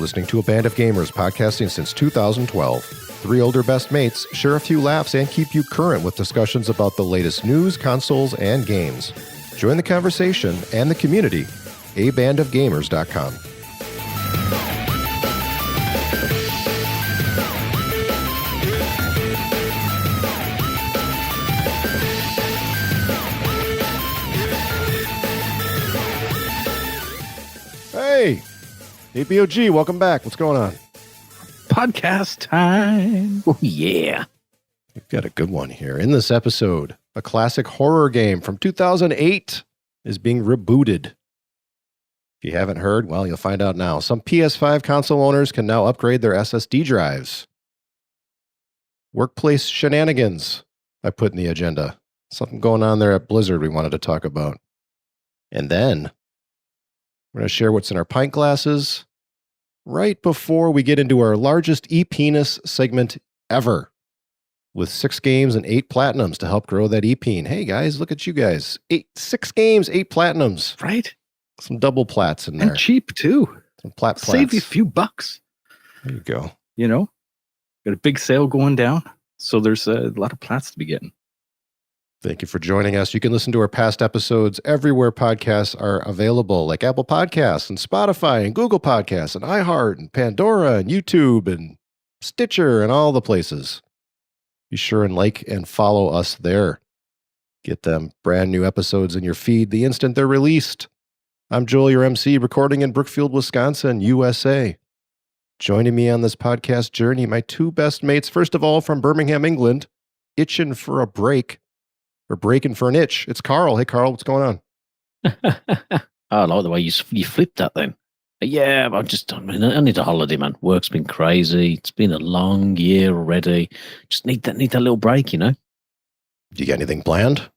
listening to A Band of Gamers, podcasting since 2012. Three older best mates share a few laughs and keep you current with discussions about the latest news, consoles, and games. Join the conversation and the community. abandofgamers.com. Hey, ABOG, welcome back. What's going on? Podcast time. Oh, yeah. We've got a good one here. In this episode, a classic horror game from 2008 is being rebooted. If you haven't heard, well, you'll find out now. Some PS5 console owners can now upgrade their SSD drives. Workplace shenanigans, I put in the agenda. Something going on there at Blizzard we wanted to talk about. And then we're going to share what's in our pint glasses right before we get into our largest e-penis segment ever, with 6 games and 8 platinums to help grow that e-peen. Hey guys, look at you guys. 6 games, 8 platinums. Right? Some double plats in there. And cheap too. Some plats. Save you a few bucks. There you go. You know, got a big sale going down. So there's a lot of plats to be getting. Thank you for joining us. You can listen to our past episodes everywhere podcasts are available, like Apple Podcasts and Spotify and Google Podcasts and iHeart and Pandora and YouTube and Stitcher and all the places. Be sure and like and follow us there. Get them brand new episodes in your feed the instant they're released. I'm Joel, your MC, recording in Brookfield, Wisconsin, USA. Joining me on this podcast journey, my 2 best mates, first of all from Birmingham, England, itching for a break. We're breaking for an itch. It's Carl. Hey, Carl, what's going on? I like the way you flipped that then. Yeah, I need a holiday, man. Work's been crazy. It's been a long year already. Just need that little break, you know? Do you got anything planned?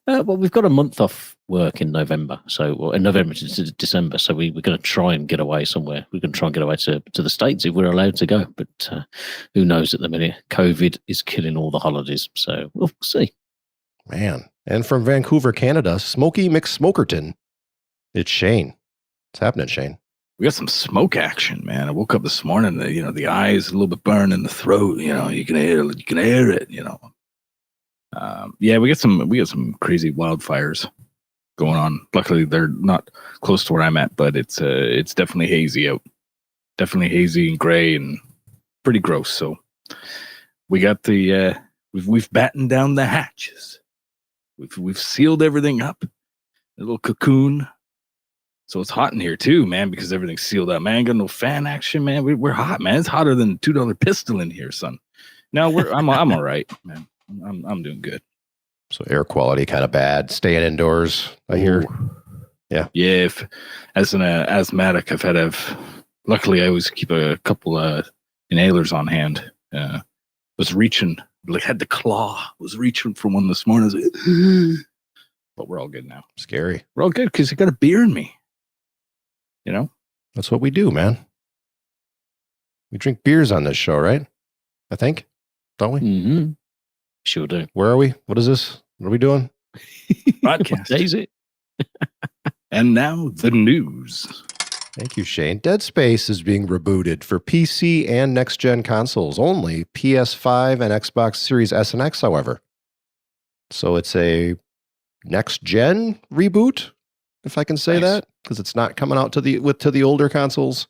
Well, we've got a month off work in November. So, in November to December. So we're going to try and get away somewhere. We're going to try and get away to the States if we're allowed to go. But who knows at the minute? COVID is killing all the holidays. So we'll see. Man. And from Vancouver, Canada, Smokey McSmokerton, it's Shane. What's happening, Shane? We got some smoke action, man. I woke up this morning, the eyes a little bit burned in the throat, you can hear it, Yeah, we got some crazy wildfires going on. Luckily, they're not close to where I'm at, but it's definitely hazy out. Definitely hazy and gray and pretty gross. So we got we've battened down the hatches. We've sealed everything up. A little cocoon. So it's hot in here too, man, because everything's sealed up. Man, got no fan action, man. We're hot, man. It's hotter than a $2 pistol in here, son. No, I'm all right, man. I'm doing good. So air quality kind of bad. Staying indoors, I hear. Yeah. Yeah. As an asthmatic, luckily I always keep a couple inhalers on hand. Was reaching, had the claw. Was reaching for one this morning. But we're all good now. Scary. We're all good because I got a beer in me. That's what we do, man. We drink beers on this show, right? I think. Don't we? Mm-hmm. Sure do. Where are we? What is this? What are we doing? Podcast. What day is it? And now the news. Thank you, Shane. Deadspace is being rebooted for PC and next-gen consoles only, PS5 and Xbox Series S and X, however. So it's a next-gen reboot, if I can say that, because it's not coming out to the older consoles.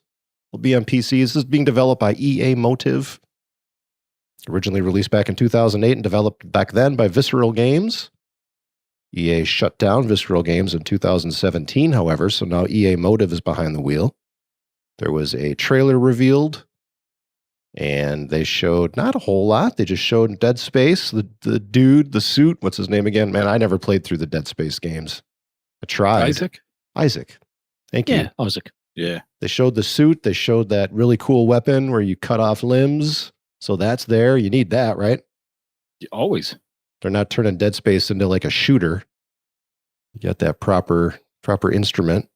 It'll be on PCs. This is being developed by EA Motive. Originally released back in 2008 and developed back then by Visceral Games. EA shut down Visceral Games in 2017, however, so now EA Motive is behind the wheel. There was a trailer revealed, and they showed not a whole lot. They just showed Deadspace, the dude, the suit. What's his name again? Man, I never played through the Deadspace games. I tried. Isaac. Thank you. Yeah, Isaac. Yeah. They showed the suit. They showed that really cool weapon where you cut off limbs. So that's there. You need that, right? Always. They're not turning Dead Space into like a shooter. You got that proper instrument.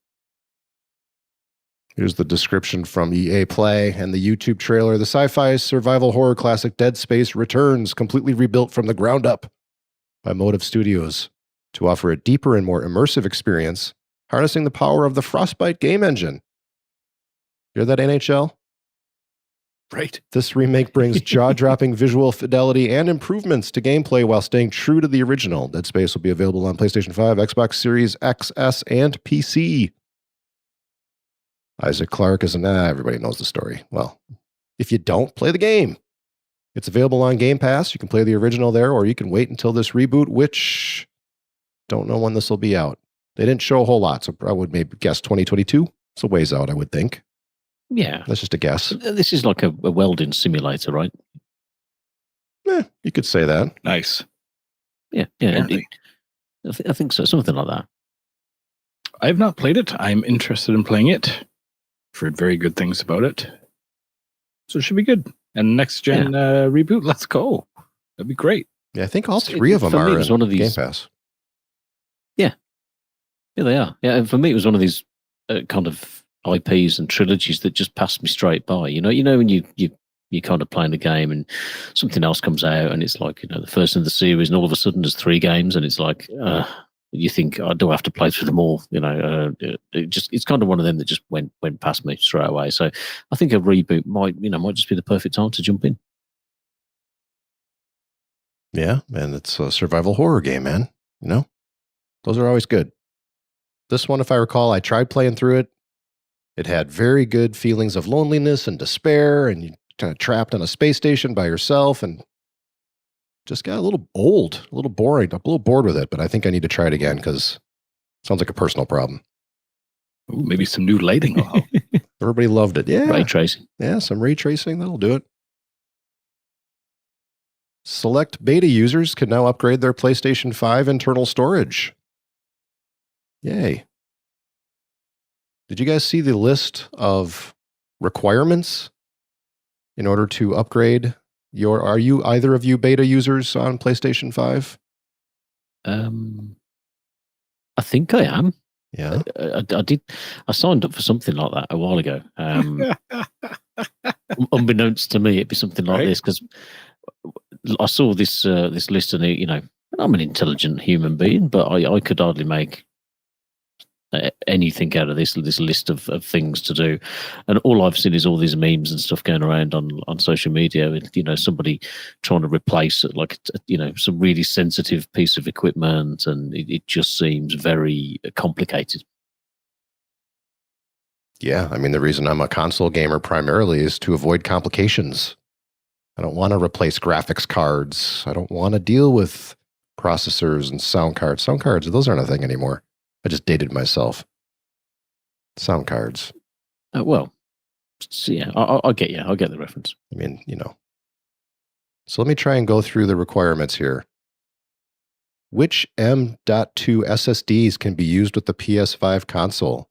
Here's the description from EA Play and the YouTube trailer. The sci-fi survival horror classic Dead Space returns, completely rebuilt from the ground up by Motive Studios to offer a deeper and more immersive experience, harnessing the power of the Frostbite game engine. Hear that, NHL? Right. This remake brings jaw-dropping visual fidelity and improvements to gameplay while staying true to the original. Dead Space will be available on PlayStation 5, Xbox Series XS, and PC. Isaac Clarke is everybody knows the story. Well, if you don't, play the game. It's available on Game Pass. You can play the original there, or you can wait until this reboot, which don't know when this will be out. They didn't show a whole lot, so I would maybe guess 2022. It's a ways out, I would think. Yeah. That's just a guess. This is like a welding simulator, right? You could say that. Nice. Yeah. I think so. Something like that. I have not played it. I'm interested in playing it. I've heard very good things about it. So it should be good. And next gen reboot, let's go. That'd be great. Yeah, I think all three of them are in one of these, Game Pass. Yeah, they are. Yeah, and for me, it was one of these kind of IPs and trilogies that just passed me straight by. You know when you kind of playing a game and something else comes out and it's like, the first in the series, and all of a sudden there's 3 games and it's like, you think, I do have to play through them all. It's kind of one of them that just went past me straight away. So I think a reboot might just be the perfect time to jump in. Yeah, and it's a survival horror game, man. Those are always good. This one, if I recall, I tried playing through it. It had very good feelings of loneliness and despair, and you kind of trapped on a space station by yourself, and just got a little old, a little boring. I'm a little bored with it, but I think I need to try it again because it sounds like a personal problem. Ooh, maybe some new lighting will help. Everybody loved it. Yeah. Ray tracing. Yeah, some ray tracing. That'll do it. Select beta users can now upgrade their PlayStation 5 internal storage. Yay. Did you guys see the list of requirements in order to upgrade are you either of you beta users on PlayStation 5? I think I am. Yeah. I signed up for something like that a while ago. Unbeknownst to me, it'd be something like this because I saw this list and I'm an intelligent human being, but I could hardly make anything out of this list of things to do, and all I've seen is all these memes and stuff going around on social media with somebody trying to replace some really sensitive piece of equipment, and it just seems very complicated. Yeah, I mean the reason I'm a console gamer primarily is to avoid complications. I don't want to replace graphics cards. I don't want to deal with processors and sound cards. Sound cards, those aren't a thing anymore. I just dated myself. Sound cards. Well, so yeah, I'll get you. I'll get the reference. I mean, So let me try and go through the requirements here. Which M.2 SSDs can be used with the PS5 console?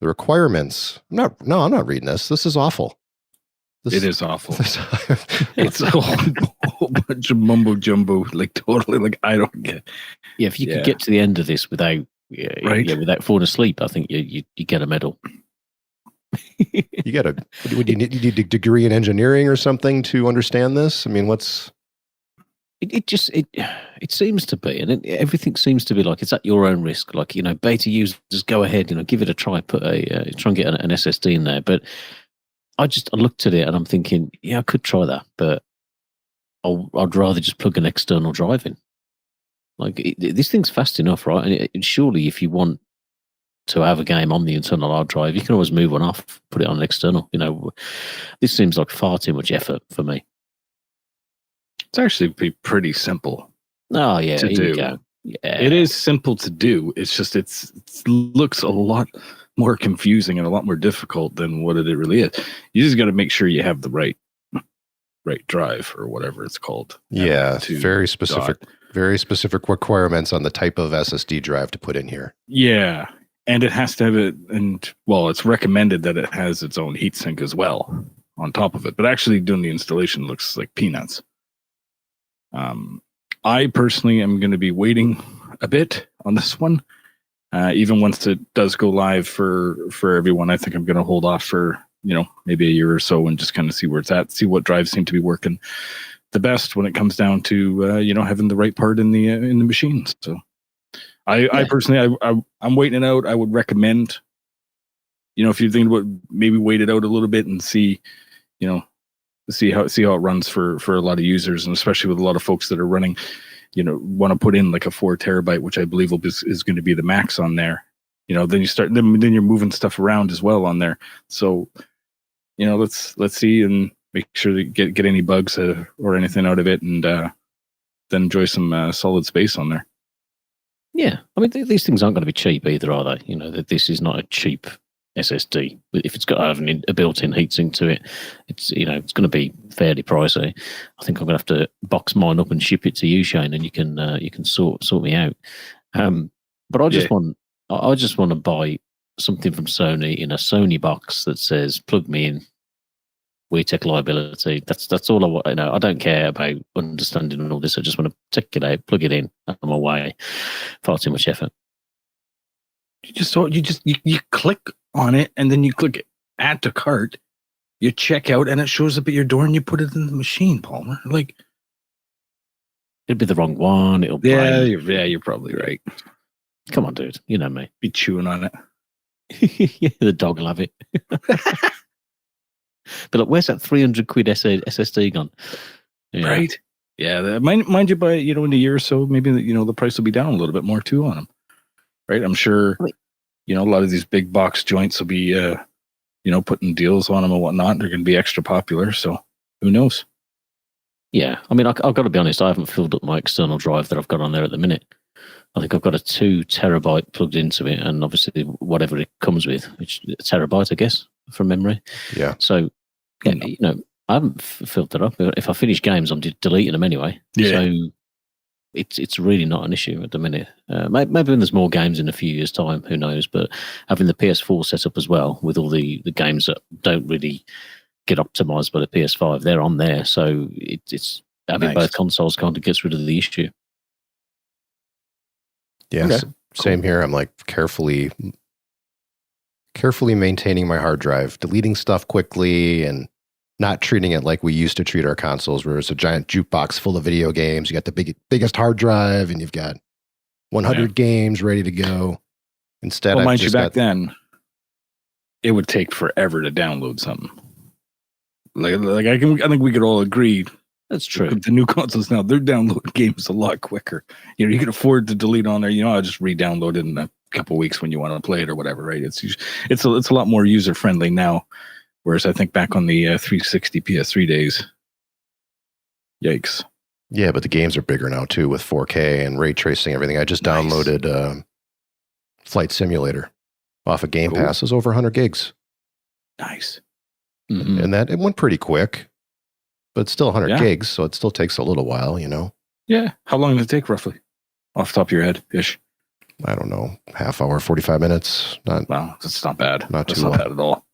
The requirements. I'm not reading this. This is awful. It is awful. It's a whole bunch of mumbo jumbo, totally, I don't get. Yeah, if you could get to the end of this without falling asleep, I think you get a medal. You got would you need a degree in engineering or something to understand this? I mean, what's it seems to be, and everything seems to be like it's at your own risk. Beta users, go ahead, give it a try, try and get an SSD in there, but. I looked at it and I'm thinking, yeah, I could try that, but I'd rather just plug an external drive in. This thing's fast enough, right? And surely, if you want to have a game on the internal hard drive, you can always move one off, put it on an external. This seems like far too much effort for me. It's actually pretty simple. Oh yeah, to do. Yeah, it is simple to do. It's just it looks a lot more confusing and a lot more difficult than what it really is. You just got to make sure you have the right drive or whatever it's called. Yeah, very specific requirements on the type of SSD drive to put in here. Yeah, and it has to have it, and it's recommended that it has its own heatsink as well on top of it. But actually doing the installation looks like peanuts. I personally am going to be waiting a bit on this one. Even once it does go live for everyone, I think I'm going to hold off for, maybe a year or so and just kind of see where it's at, see what drives seem to be working the best when it comes down to, having the right part in the machine. So I personally, I'm waiting it out. I would recommend, if you're thinking about maybe wait it out a little bit and see, see how it runs for a lot of users, and especially with a lot of folks that are running, want to put in like a 4 terabyte, which I believe is going to be the max on there. Then then you're moving stuff around as well on there. So, let's see and make sure to get any bugs or anything out of it, and then enjoy some solid space on there. Yeah, I mean these things aren't going to be cheap either, are they? That this is not a cheap SSD. If it's got a built-in heatsink to it, it's it's going to be fairly pricey. I think I'm going to have to box mine up and ship it to you, Shane, and you can sort me out. But I just want to buy something from Sony in a Sony box that says "plug me in." We take liability. That's all I want. I don't care about understanding and all this. I just want to take it out, plug it in, and I'm away. Far too much effort. You click on it, and then you click add to cart. You check out, and it shows up at your door, and you put it in the machine, Palmer. Like, it'll be the wrong one. It'll you're probably right. Come on, dude. You know me. Be chewing on it. Yeah, the dog will have it. But look, where's that 300 quid SSD gone? Yeah. Right. Yeah. Mind you, by in a year or so, maybe the price will be down a little bit more too on them. Right. I'm sure. A lot of these big box joints will be putting deals on them and whatnot. They're going to be extra popular. So who knows? Yeah. I mean, I've got to be honest. I haven't filled up my external drive that I've got on there at the minute. I think I've got a 2 terabyte plugged into it, and obviously whatever it comes with, which a terabyte, I guess, from memory. Yeah. So, yeah, I haven't filled that up. If I finish games, I'm deleting them anyway. Yeah. So it's really not an issue at the minute. Maybe when there's more games in a few years' time, who knows? But having the PS4 set up as well, with all the games that don't really get optimized by the PS5, they're on there. So it's having both consoles kind of gets rid of the issue. Yes, okay. Same here. I'm like carefully maintaining my hard drive, deleting stuff quickly, and not treating it like we used to treat our consoles, where it's a giant jukebox full of video games. You got the biggest hard drive, and you've got 100 games ready to go. Instead, mind you, back then, it would take forever to download something. Like I think we could all agree. That's true. The new consoles now, they're downloading games a lot quicker. You can afford to delete on there. I'll just re-download it in a couple of weeks when you want to play it or whatever, right? It's a lot more user friendly now. Whereas I think back on the 360 PS3 days, yikes. Yeah, but the games are bigger now too, with 4K and ray tracing, everything. I just downloaded Flight Simulator off of Game Pass. It was over 100 gigs. Nice. Mm-hmm. And it went pretty quick. But it's still 100 gigs, so it still takes a little while, Yeah. How long does it take, roughly? Off the top of your head, ish? I don't know. Half hour, 45 minutes. Wow, that's not bad. That's not bad at all.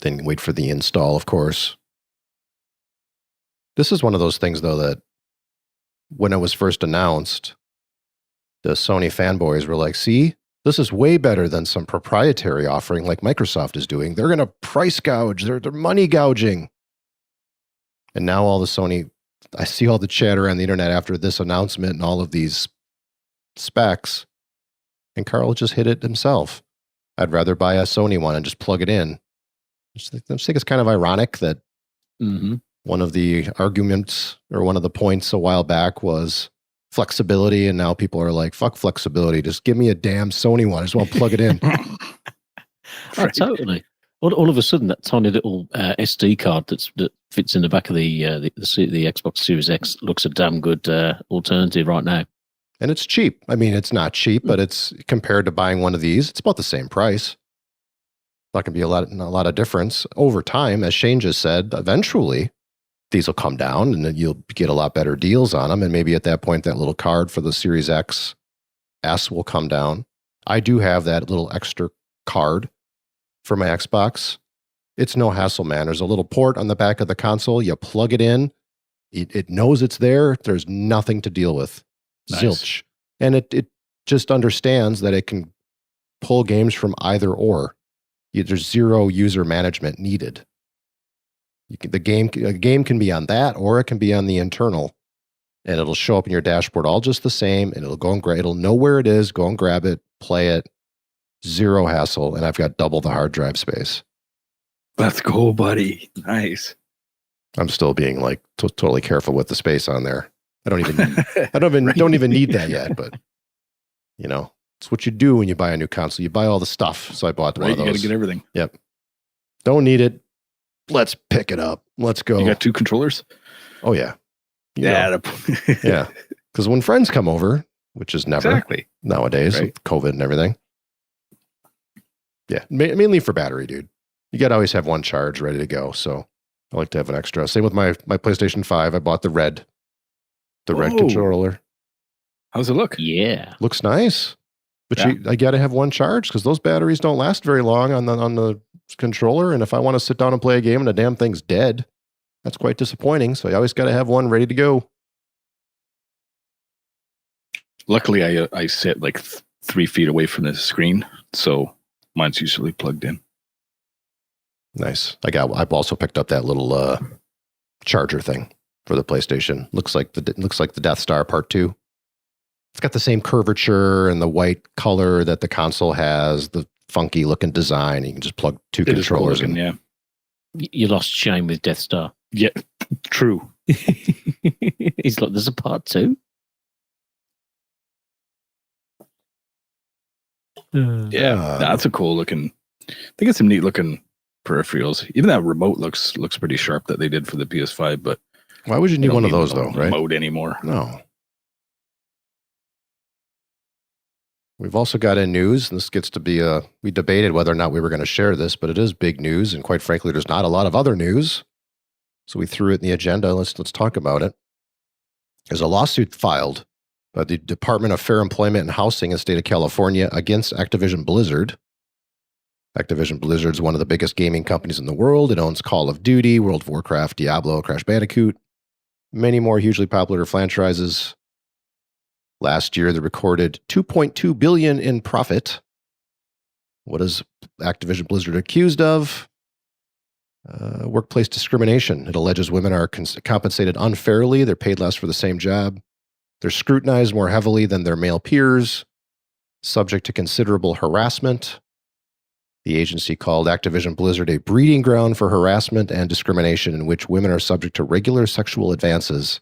Then wait for the install, of course. This is one of those things, though, that when it was first announced, the Sony fanboys were like, see, this is way better than some proprietary offering like Microsoft is doing. They're going to price gouge. They're money gouging. And now all the Sony, I see all the chatter on the internet after this announcement and all of these specs, and Carl just hit it himself. I'd rather buy a Sony one and just plug it in. I just think it's kind of ironic that one of the arguments or one of the points a while back was flexibility, and now people are like, fuck flexibility, just give me a damn Sony one. I just want to plug it in. Right. Totally. All of a sudden, that tiny little SD card that fits in the back of the Xbox Series X looks a damn good alternative right now. And it's cheap. I mean, it's not cheap, but it's compared to buying one of these, it's about the same price. Not going to be a lot of difference over time. As Shane just said, eventually these will come down, and then you'll get a lot better deals on them. And maybe at that point, that little card for the Series X S will come down. I do have that little extra card for my Xbox. It's no hassle, man. There's a little port on the back of the console. You plug it in. It knows it's there. There's nothing to deal with. Nice. Zilch. And it just understands that it can pull games from either or. There's zero user management needed. A game can be on that, or it can be on the internal, and it'll show up in your dashboard all just the same, and it'll go and it'll know where it is, go and grab it, play it. zero hassle, and I've got double the hard drive space. Let's go, buddy. Nice. I'm still being like totally careful with the space on there. I don't even need that yet, but you know, it's what you do when you buy a new console. You buy all the stuff. So I bought one of those. You got to get everything. Yep. Don't need it. Let's pick it up. Let's go. You got 2 controllers? Oh yeah. Yeah. Yeah. Because when friends come over, which is never nowadays with COVID and everything. Yeah. Mainly for battery, dude. You got to always have one charge ready to go. So I like to have an extra. Same with my PlayStation 5. I bought the red controller. How's it look? Yeah. Looks nice. But I got to have one charge because those batteries don't last very long on the controller. And if I want to sit down and play a game and the damn thing's dead, that's quite disappointing. So I always got to have one ready to go. Luckily, I sit like 3 feet away from the screen, so mine's usually plugged in. Nice. I've also picked up that little charger thing for the PlayStation. Looks like the Death Star Part 2. It's got the same curvature and the white color that the console has, the funky looking design. You can just plug 2 controllers in. Yeah. You lost Shane with Death Star. Yeah, true. He's like, there's a Part 2? Yeah, that's a cool looking. I think it's some neat looking peripherals. Even that remote looks pretty sharp that they did for the PS5. But why would you need one of those though? Right? Remote anymore? No. We've also got in news, and this gets to be we debated whether or not we were going to share this, but it is big news, and quite frankly, there's not a lot of other news. So we threw it in the agenda. Let's talk about it. There's a lawsuit filed by the Department of Fair Employment and Housing in the state of California against Activision Blizzard. Activision Blizzard is one of the biggest gaming companies in the world. It owns Call of Duty, World of Warcraft, Diablo, Crash Bandicoot, many more hugely popular franchises. Last year, they recorded $2.2 billion in profit. What is Activision Blizzard accused of? Workplace discrimination. It alleges women are compensated unfairly. They're paid less for the same job. They're scrutinized more heavily than their male peers, subject to considerable harassment. The agency called Activision Blizzard a breeding ground for harassment and discrimination in which women are subject to regular sexual advances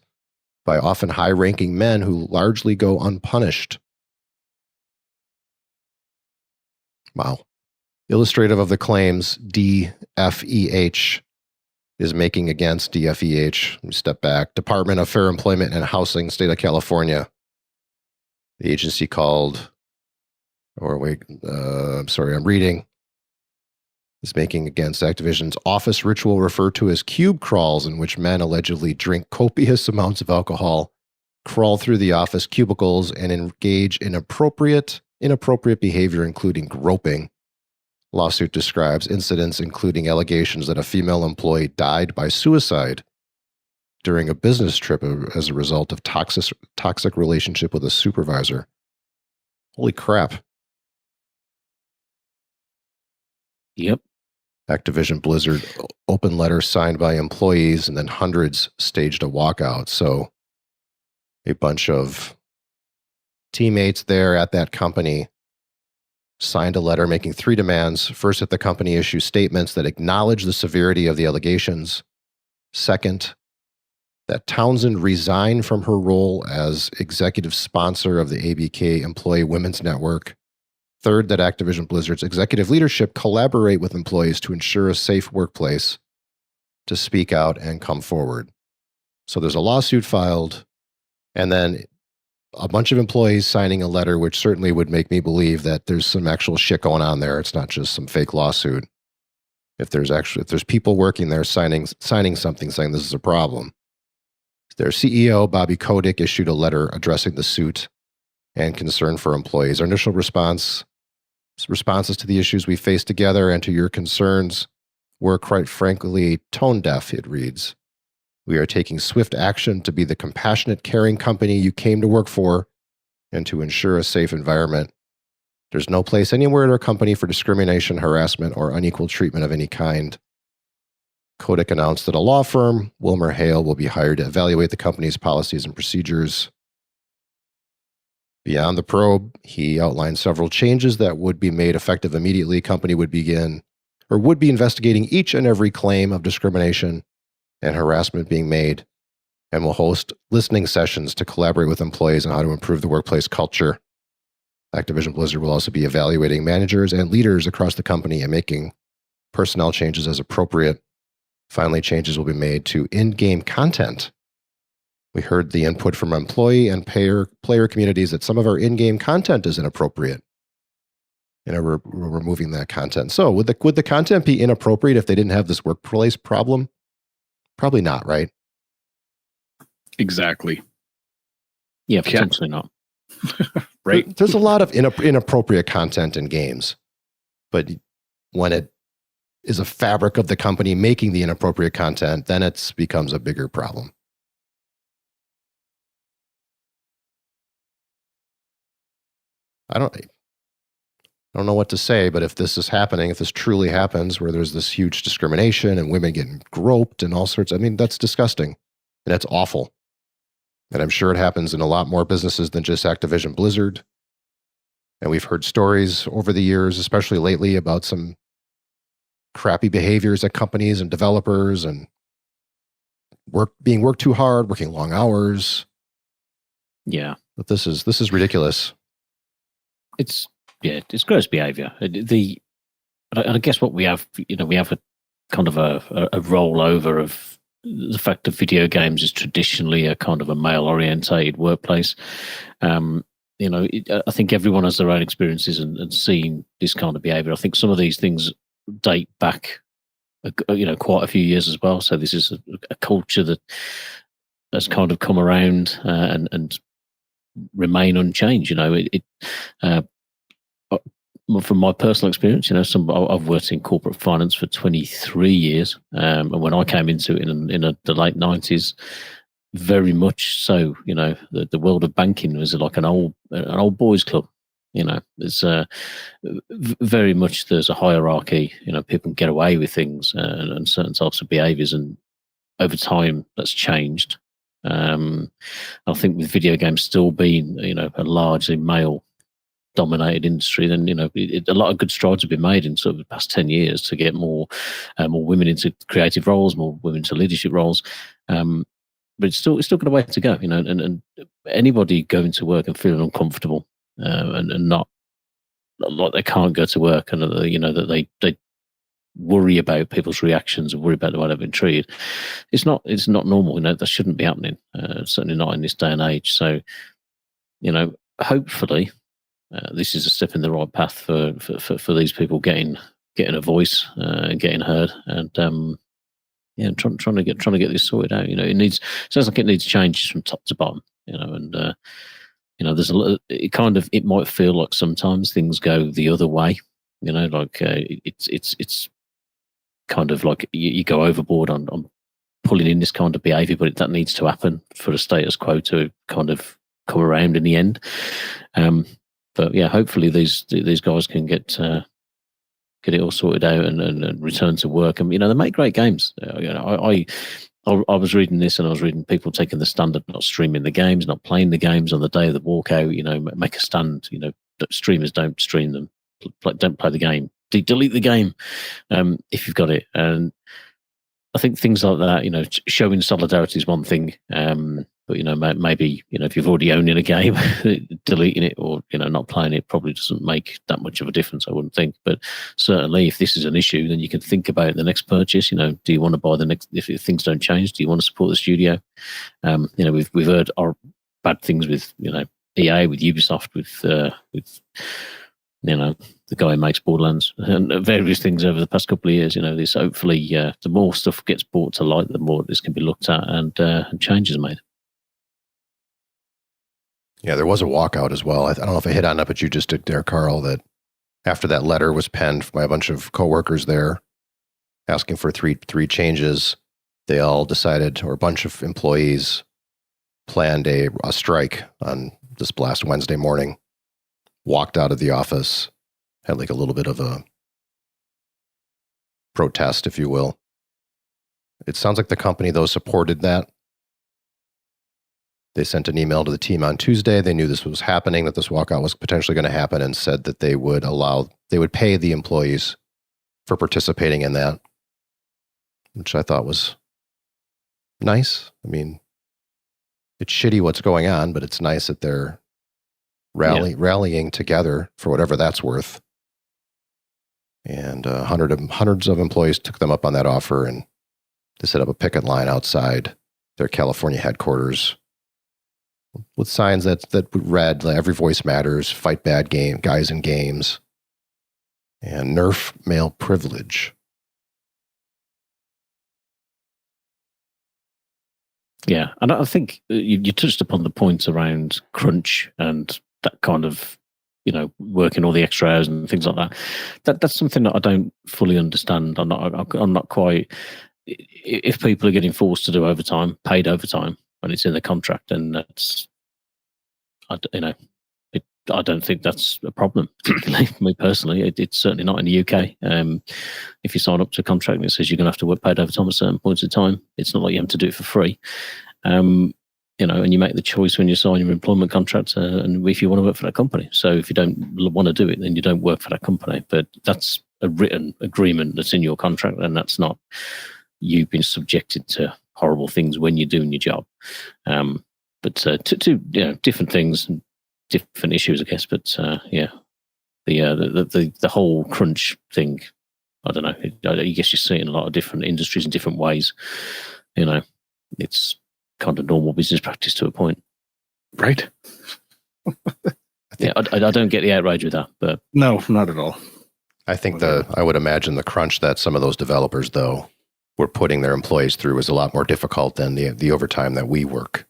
by often high-ranking men who largely go unpunished. Wow. Illustrative of the claims DFEH is making against DFEH. Let me step back. Department of Fair Employment and Housing, State of California. The agency called, I'm reading. Is making against Activision's office ritual referred to as cube crawls, in which men allegedly drink copious amounts of alcohol, crawl through the office cubicles, and engage in inappropriate behavior, including groping. Lawsuit describes incidents including allegations that a female employee died by suicide during a business trip as a result of toxic relationship with a supervisor. Holy crap. Yep. Activision Blizzard open letter signed by employees, and then hundreds staged a walkout. So a bunch of teammates there at that company signed a letter making 3 demands. First, that the company issue statements that acknowledge the severity of the allegations. Second, that Townsend resign from her role as executive sponsor of the ABK Employee Women's Network. Third, that Activision Blizzard's executive leadership collaborate with employees to ensure a safe workplace to speak out and come forward. So there's a lawsuit filed, and then a bunch of employees signing a letter, which certainly would make me believe that there's some actual shit going on there. It's not just some fake lawsuit. If there's people working there signing something saying this is a problem. Their CEO, Bobby Kotick, issued a letter addressing the suit and concern for employees. Our initial responses to the issues we face together and to your concerns were, quite frankly, tone deaf, it reads. We are taking swift action to be the compassionate, caring company you came to work for and to ensure a safe environment. There's no place anywhere at our company for discrimination, harassment, or unequal treatment of any kind. Kotick announced that a law firm, Wilmer Hale, will be hired to evaluate the company's policies and procedures. Beyond the probe, he outlined several changes that would be made effective immediately. Company would be investigating each and every claim of discrimination and harassment being made, and will host listening sessions to collaborate with employees on how to improve the workplace culture. Activision Blizzard will also be evaluating managers and leaders across the company and making personnel changes as appropriate. Finally, changes will be made to in-game content. We heard the input from employee and player communities that some of our in-game content is inappropriate. We're removing that content. So would the content be inappropriate if they didn't have this workplace problem? Probably not, right? Exactly. Yeah, potentially not. Right. There's a lot of inappropriate content in games, but when it is a fabric of the company making the inappropriate content, then it becomes a bigger problem. I don't know what to say, but if this is happening, if this truly happens, where there's this huge discrimination and women getting groped and all sorts, I mean, that's disgusting and that's awful. And I'm sure it happens in a lot more businesses than just Activision Blizzard. And we've heard stories over the years, especially lately, about some crappy behaviors at companies and developers and being worked too hard, working long hours. Yeah. But this is ridiculous. It's gross behavior. I guess what we have, we have a kind of a rollover of the fact that video games is traditionally a kind of a male-orientated workplace. I think everyone has their own experiences and seen this kind of behavior. I think some of these things date back, quite a few years as well. So this is a culture that has kind of come around and remain unchanged. From my personal experience, I've worked in corporate finance for 23 years, and when I came into it in the late 90s, very much so. The world of banking was like an old boys club. There's very much there's a hierarchy. People can get away with things and certain types of behaviours, and over time that's changed. I think with video games still being a largely male dominated industry, then a lot of good strides have been made in sort of the past 10 years to get more women into creative roles, more women into leadership roles. But it's still got a way to go, and anybody going to work and feeling uncomfortable and not like they can't go to work and that they worry about people's reactions and worry about the way they've been treated. It's not normal. That shouldn't be happening. Certainly not in this day and age. So, hopefully, this is a step in the right path for these people getting a voice and getting heard, and trying to get this sorted out. It sounds like it needs changes from top to bottom. There's a lot. It might feel like sometimes things go the other way. It's kind of like you go overboard on pulling in this kind of behaviour, but that needs to happen for the status quo to kind of come around in the end. But yeah, hopefully these guys can get it all sorted out and return to work. And they make great games. I was reading this, and I was reading people taking the stand of not streaming the games, not playing the games on the day of the walkout. Make a stand. Streamers don't stream them. Don't play the game. Delete the game if you've got it. And I think things like that, showing solidarity is one thing. But maybe if you've already owned a game, deleting it or not playing it probably doesn't make that much of a difference, I wouldn't think. But certainly, if this is an issue, then you can think about the next purchase. Do you want to buy the next? If things don't change, do you want to support the studio? We've heard bad things with EA, with Ubisoft, with the guy who makes Borderlands and various things over the past couple of years. This hopefully the more stuff gets brought to light, the more this can be looked at and changes made. Yeah, there was a walkout as well. I don't know if I hit on it, but you just did there, Carl, that after that letter was penned by a bunch of coworkers there asking for three changes, they all decided, or a bunch of employees planned a strike on this last Wednesday morning, walked out of the office, had like a little bit of a protest, if you will. It sounds like the company, though, supported that. They sent an email to the team on Tuesday. They knew this was happening, that this walkout was potentially going to happen, and said that they would pay the employees for participating in that, which I thought was nice. I mean, it's shitty what's going on, but it's nice that they're rallying together for whatever that's worth. And hundreds of employees took them up on that offer, and they set up a picket line outside their California headquarters with signs that read, "Every voice matters, fight bad guys in games, and nerf male privilege." Yeah, and I think you touched upon the points around crunch and that kind of, working all the extra hours and things like that. That's something that I don't fully understand. I'm not quite. If people are getting forced to do overtime, paid overtime, when it's in the contract, then that's, I don't think that's a problem. Particularly for me personally, it's certainly not in the UK. If you sign up to a contract and it says you're going to have to work paid overtime at certain points of time, it's not like you have to do it for free. And you make the choice when you sign your employment contract, and if you want to work for that company. So if you don't want to do it, then you don't work for that company. But that's a written agreement that's in your contract, and that's not you've been subjected to horrible things when you're doing your job. But two different things, different issues, I guess. But the whole crunch thing, I don't know. I guess you see it in a lot of different industries in different ways. It's kind of normal business practice to a point, right? I don't get the outrage with that, but no, not at all. I think I would imagine the crunch that some of those developers, though, were putting their employees through is a lot more difficult than the overtime that we work.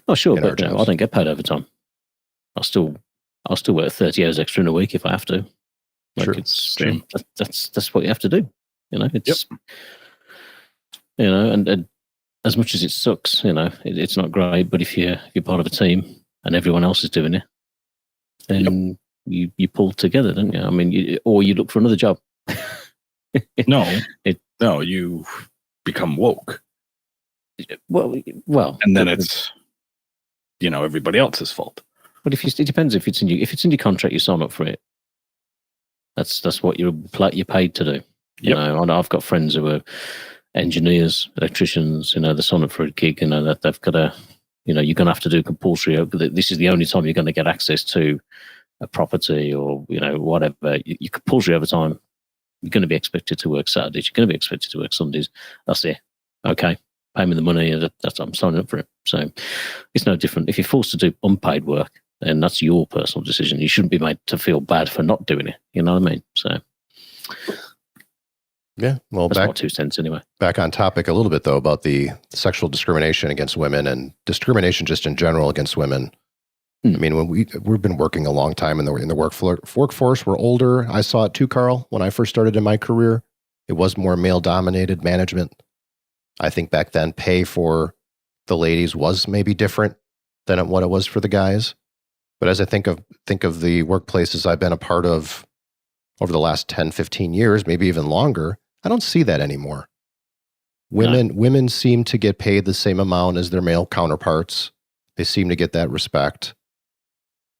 Oh, sure, but I don't get paid overtime. I'll still work 30 hours extra in a week if I have to. Sure. It's true. That's what you have to do. It's and as much as it sucks, it's not great. But if you're part of a team and everyone else is doing it, then you pull together, don't you? I mean, or you look for another job. No, you become woke. Well, and then it's everybody else's fault. But it depends if it's in your contract, you sign up for it. That's what you're paid to do. I've got friends who are engineers, electricians. They sign up for a gig. That they've got a. You're going to have to do compulsory. This is the only time you're going to get access to a property or whatever. You compulsory overtime. You're going to be expected to work Saturdays. You're going to be expected to work Sundays. That's it. Okay, pay me the money, and I'm signing up for it. So it's no different. If you're forced to do unpaid work, then that's your personal decision. You shouldn't be made to feel bad for not doing it. You know what I mean? So yeah, well, that's my 2 cents anyway. Back on topic a little bit though about the sexual discrimination against women and discrimination just in general against women. I mean, when we've been working a long time in the workforce, we're older. I saw it too, Carl. When I first started in my career, it was more male-dominated management. I think back then, pay for the ladies was maybe different than what it was for the guys. But as I think of the workplaces I've been a part of over the last 10, 15 years, maybe even longer, I don't see that anymore. Women seem to get paid the same amount as their male counterparts. They seem to get that respect.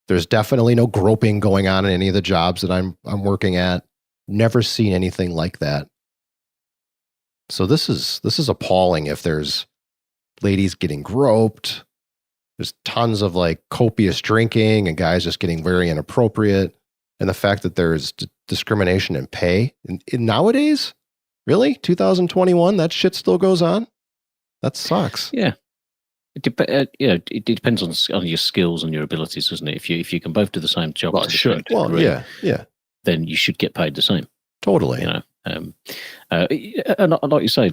There's definitely no groping going on in any of the jobs that I'm working at. Never seen anything like that. So this is appalling. If there's ladies getting groped, there's tons of copious drinking and guys just getting very inappropriate, and the fact that there's discrimination in pay in nowadays, really 2021, that shit still goes on. That sucks. Yeah. It depends on your skills and your abilities, doesn't it? If you can both do the same job, then you should get paid the same. Totally. And like you say,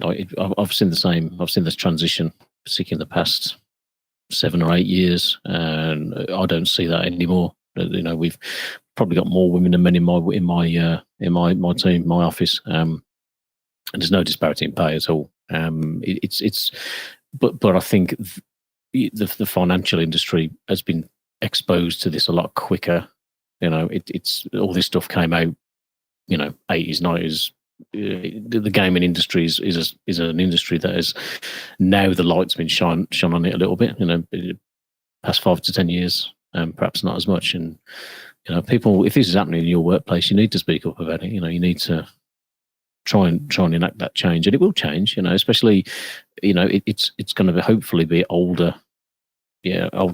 I've seen the same. I've seen this transition, particularly in the past 7 or 8 years, and I don't see that anymore. We've probably got more women than men in my team, my office, and there's no disparity in pay at all. But I think the financial industry has been exposed to this a lot quicker. It's all this stuff came out, 80s, 90s, the gaming industry is an industry that has now the light's been shone on it a little bit. Past 5 to 10 years, perhaps not as much. And people, if this is happening in your workplace, you need to speak up about it. You need to try and enact that change, and it will change. Especially, it's going to hopefully be older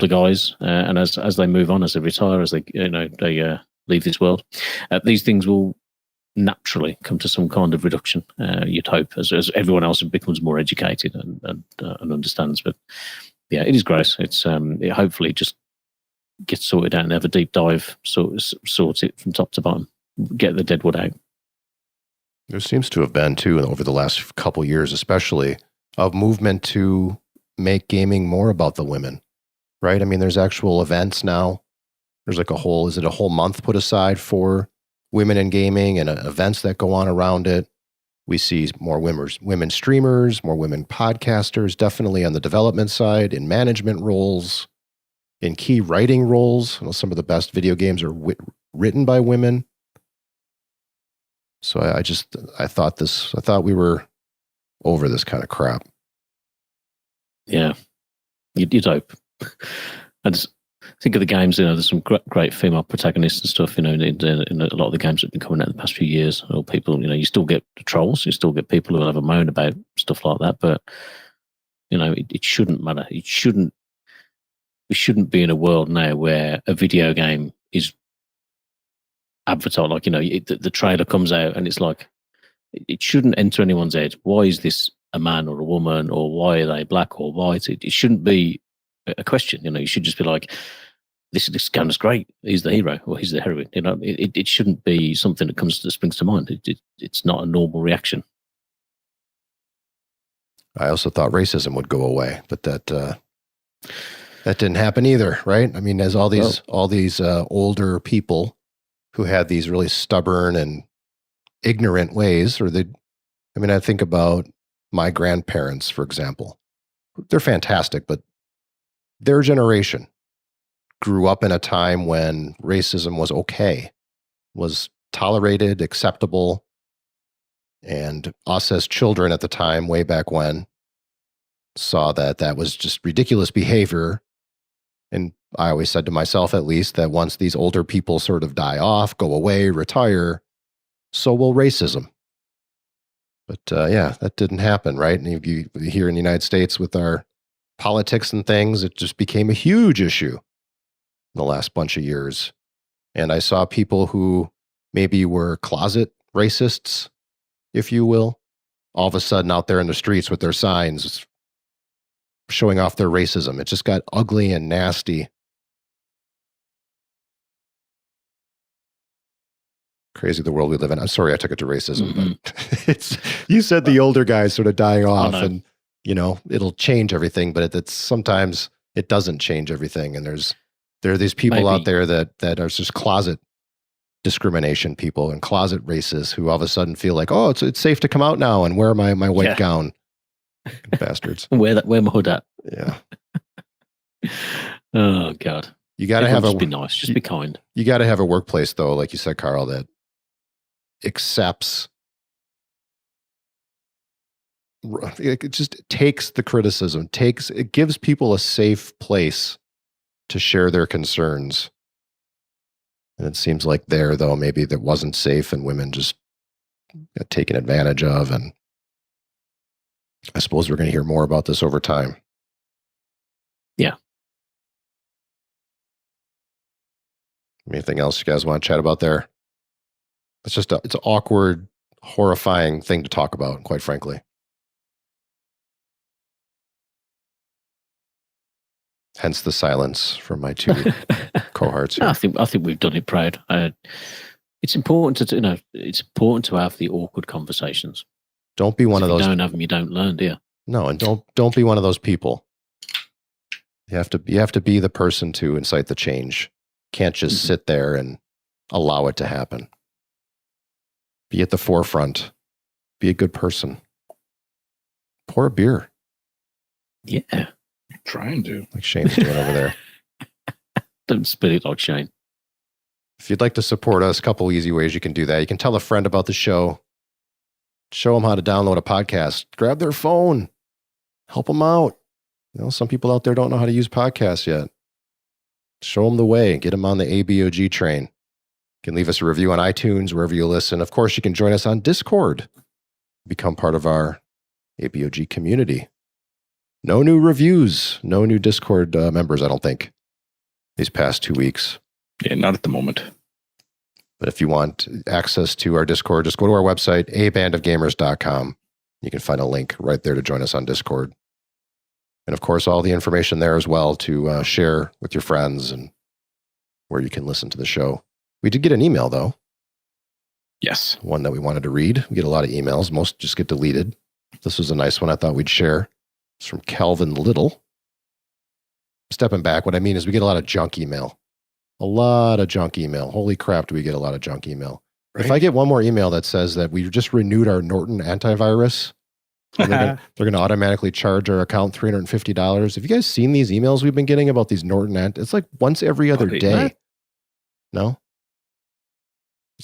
guys, and as they move on, as they retire, as they leave this world, these things will naturally come to some kind of reduction. You'd hope, as everyone else becomes more educated and understands. But yeah, it is gross. It's it hopefully just gets sorted out and have a deep dive, sort it from top to bottom, get the deadwood out. There seems to have been too, over the last couple years, especially, a movement to make gaming more about the women. Right? I mean, there's actual events now. There's like a whole month put aside for women in gaming and events that go on around it. We see more women streamers, more women podcasters, definitely on the development side, in management roles, in key writing roles. Some of the best video games are written by women. So I thought we were over this kind of crap. Yeah, you'd hope. I just think of the games. There's some great female protagonists and stuff. In a lot of the games that have been coming out in the past few years. Or people, you still get the trolls. You still get people who have a moan about stuff like that. But it shouldn't matter. We shouldn't be in a world now where a video game is advertised. Like the trailer comes out and it's like, it shouldn't enter anyone's head. Why is this a man or a woman, or why are they black or white? It shouldn't be a question. You should just be like, this game is great. He's the hero or he's the heroine. It shouldn't be something that springs to mind. It's not a normal reaction. I also thought racism would go away, but that didn't happen either, right? I mean, as all these older people who had these really stubborn and ignorant ways, I think about my grandparents, for example. They're fantastic, but their generation grew up in a time when racism was okay, was tolerated, acceptable, and us as children at the time, way back when, saw that was just ridiculous behavior. And I always said to myself, at least, that once these older people sort of die off, go away, retire, so will racism. But that didn't happen, right? And you here in the United States with our politics and things, it just became a huge issue in the last bunch of years. And I saw people who maybe were closet racists, if you will, all of a sudden out there in the streets with their signs showing off their racism. It just got ugly and nasty. Crazy the world we live in. I'm sorry I took it to racism, but you said the older guys sort of dying off and it'll change everything, but it's sometimes it doesn't change everything. And there are these people out there that are just closet discrimination people and closet racists who all of a sudden feel like, oh, it's safe to come out now and wear my white gown. Bastards. Wear my hood up. Yeah. Oh God. You got to have just be nice. Just be kind. You got to have a workplace, though, like you said, Carl, that accepts. It just takes the criticism. It gives people a safe place to share their concerns. And it seems like though, maybe that wasn't safe, and women just got taken advantage of. And I suppose we're going to hear more about this over time. Yeah. Anything else you guys want to chat about there? It's an awkward, horrifying thing to talk about, quite frankly. Hence the silence from my two cohorts here. I think we've done it proud. It's important to have the awkward conversations. Don't be one of those. If you don't have them, you don't learn, do you? No, and don't be one of those people. You have to be the person to incite the change. Can't just sit there and allow it to happen. Be at the forefront. Be a good person. Pour a beer. Yeah. Trying to. Like Shane's doing over there. Don't spit it like Shane. If you'd like to support us, a couple easy ways you can do that. You can tell a friend about the show. Show them how to download a podcast. Grab their phone. Help them out. Some people out there don't know how to use podcasts yet. Show them the way. Get them on the ABOG train. You can leave us a review on iTunes, wherever you listen. Of course, you can join us on Discord. Become part of our ABOG community. No new reviews. No new Discord members, I don't think, these past 2 weeks. Yeah, not at the moment. But if you want access to our Discord, just go to our website, abandofgamers.com. You can find a link right there to join us on Discord. And of course, all the information there as well to share with your friends and where you can listen to the show. We did get an email, though. Yes. One that we wanted to read. We get a lot of emails. Most just get deleted. This was a nice one I thought we'd share. It's from Calvin Little. Stepping back, what I mean is we get a lot of junk email. A lot of junk email. Holy crap, do we get a lot of junk email. Right? If I get one more email that says that we just renewed our Norton antivirus, and they're going to automatically charge our account $350. Have you guys seen these emails we've been getting about these Norton It's like once every other day. No?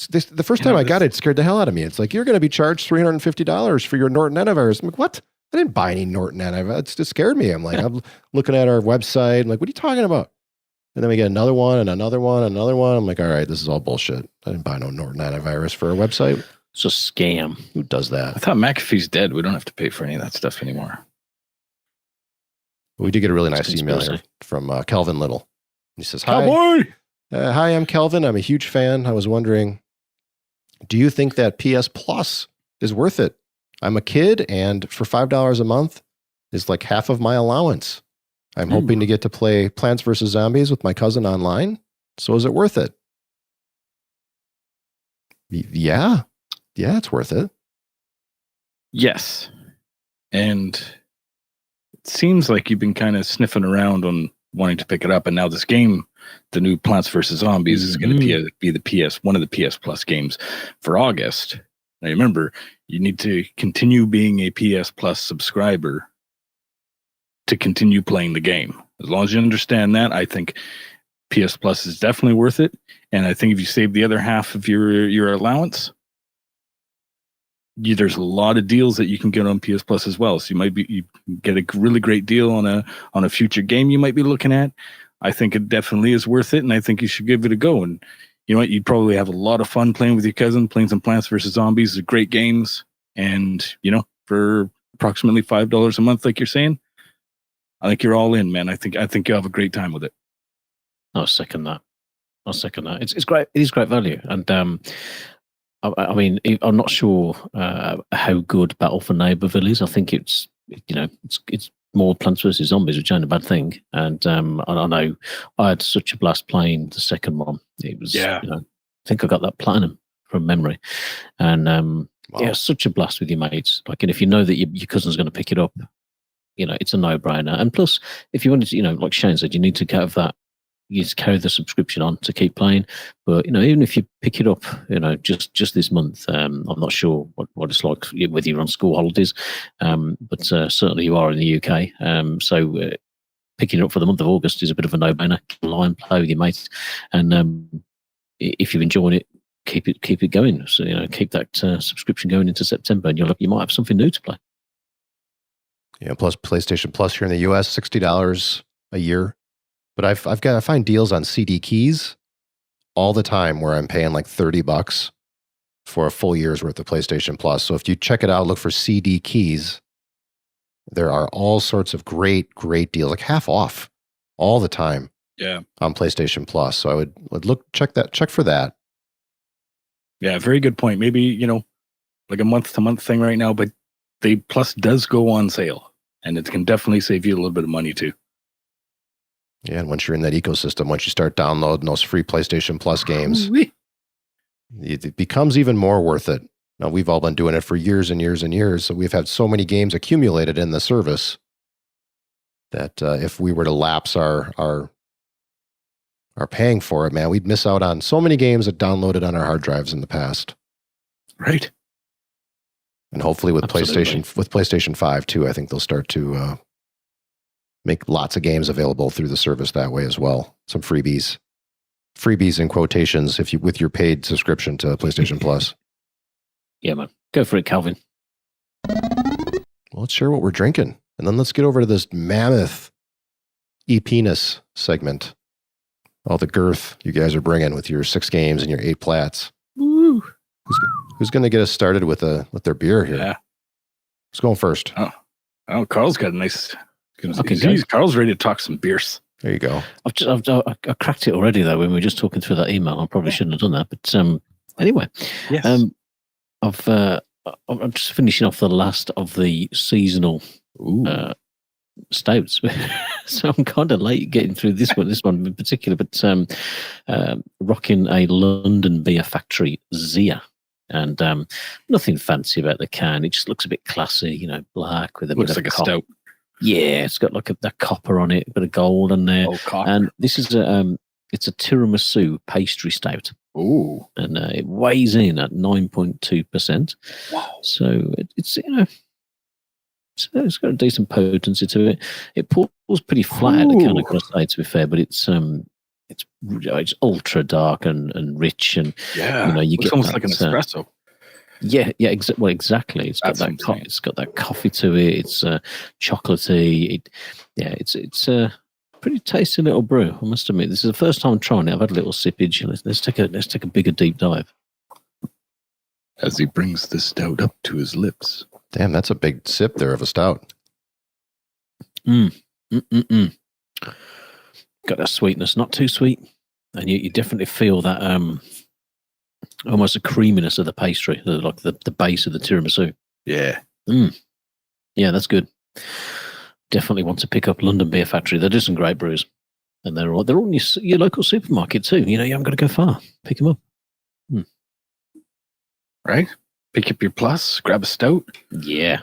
The first time I got it, it scared the hell out of me. It's like, you're going to be charged $350 for your Norton antivirus. I'm like, what? I didn't buy any Norton antivirus. It scared me. I'm like, I'm looking at our website. I'm like, what are you talking about? And then we get another one and another one and another one. I'm like, all right, this is all bullshit. I didn't buy no Norton antivirus for a website. It's a scam. Who does that? I thought McAfee's dead. We don't have to pay for any of that stuff anymore. We did get a really nice email here from Kelvin Little. He says, hi. Cowboy! Hi, I'm Kelvin. I'm a huge fan. I was wondering, do you think that PS Plus is worth it? I'm a kid, and for $5 a month is like half of my allowance. I'm hoping to get to play Plants vs. Zombies with my cousin online. So is it worth it? Yeah. Yeah, it's worth it. Yes. And it seems like you've been kind of sniffing around on wanting to pick it up. And now this game, the new Plants vs. Zombies, is going to be the one of the PS Plus games for August. Now remember, you need to continue being a PS Plus subscriber to continue playing the game. As long as you understand that, I think PS Plus is definitely worth it. And I think if you save the other half of your allowance, there's a lot of deals that you can get on PS Plus as well. So you get a really great deal on a future game you might be looking at. I think it definitely is worth it, and I think you should give it a go. And you know what? You'd probably have a lot of fun playing with your cousin, playing some Plants vs. Zombies. They're great games. And, for approximately $5 a month, like you're saying, I think you're all in, man. I think you'll have a great time with it. I'll second that. It's great. It is great value. And I mean, I'm not sure how good Battle for Neighborville is. I think it's more Plants vs. Zombies, which ain't a bad thing. And I know I had such a blast playing the second one. It was, I think I got that platinum from memory. And wow. Such a blast with your mates. Like, and if you know that your cousin's going to pick it up, it's a no-brainer. And plus, if you wanted to, like Shane said, you need to have that. You just carry the subscription on to keep playing. But, even if you pick it up, just this month, I'm not sure what it's like, whether you're on school holidays, but certainly you are in the UK. So picking it up for the month of August is a bit of a no-brainer. Line play with your mates. And if you're enjoying it, keep it going. So, keep that subscription going into September, and you might have something new to play. Yeah, plus PlayStation Plus here in the US, $60 a year. But I find deals on CD keys all the time where I'm paying like $30 for a full year's worth of PlayStation Plus. So if you check it out, look for CD keys. There are all sorts of great deals, like half off all the time. Yeah, on PlayStation Plus. So I would check for that. Yeah, very good point. Maybe like a month-to-month thing right now, but the Plus does go on sale, and it can definitely save you a little bit of money too. Yeah, and once you're in that ecosystem, once you start downloading those free PlayStation Plus games, it becomes even more worth it. Now, we've all been doing it for years and years and years, so we've had so many games accumulated in the service that if we were to lapse our paying for it, man, we'd miss out on so many games that downloaded on our hard drives in the past. Right. And hopefully with Absolutely. PlayStation 5 too, I think they'll start to make lots of games available through the service that way as well. Some freebies in quotations with your paid subscription to PlayStation Plus. Yeah, man, go for it, Calvin. Well, let's share what we're drinking. And then let's get over to this mammoth e-penis segment. All the girth you guys are bringing with your 6 games and your 8 plats. Woo. Who's going to get us started with their beer here? Yeah. Who's going first? Oh, Carl's got a nice... Okay, Carl's ready to talk some beers. There you go. I cracked it already, though, when we were just talking through that email. I probably shouldn't have done that. But anyway, Yes. I'm just finishing off the last of the seasonal stouts. So I'm kind of late getting through this one in particular, but rocking a London Beer Factory Zia. And nothing fancy about the can. It just looks a bit classy, black with a Looks bit like of a stout. Yeah, it's got like that copper on it, a bit of gold on there. Oh, copper. And this is it's a tiramisu pastry stout. Ooh. And it weighs in at 9.2%. Wow. So it's it's got a decent potency to it. It pours pretty flat. I can't say, to be fair, but it's ultra dark and rich, and you get almost that, like an espresso. Yeah, exactly. It's got it's got that coffee to it. It's chocolatey. It's a pretty tasty little brew. I must admit, this is the first time I'm trying it. I've had a little sippage. Let's take a bigger deep dive. As he brings the stout up to his lips. Damn, that's a big sip there of a stout. Got that sweetness, not too sweet, and you definitely feel that almost a creaminess of the pastry, like the base of the tiramisu. Yeah. Yeah, that's good. Definitely want to pick up London Beer Factory. They do some great brews, and they're all in your local supermarket too. You haven't got to go far. Pick them up. Right? Pick up your plus, grab a stout. Yeah.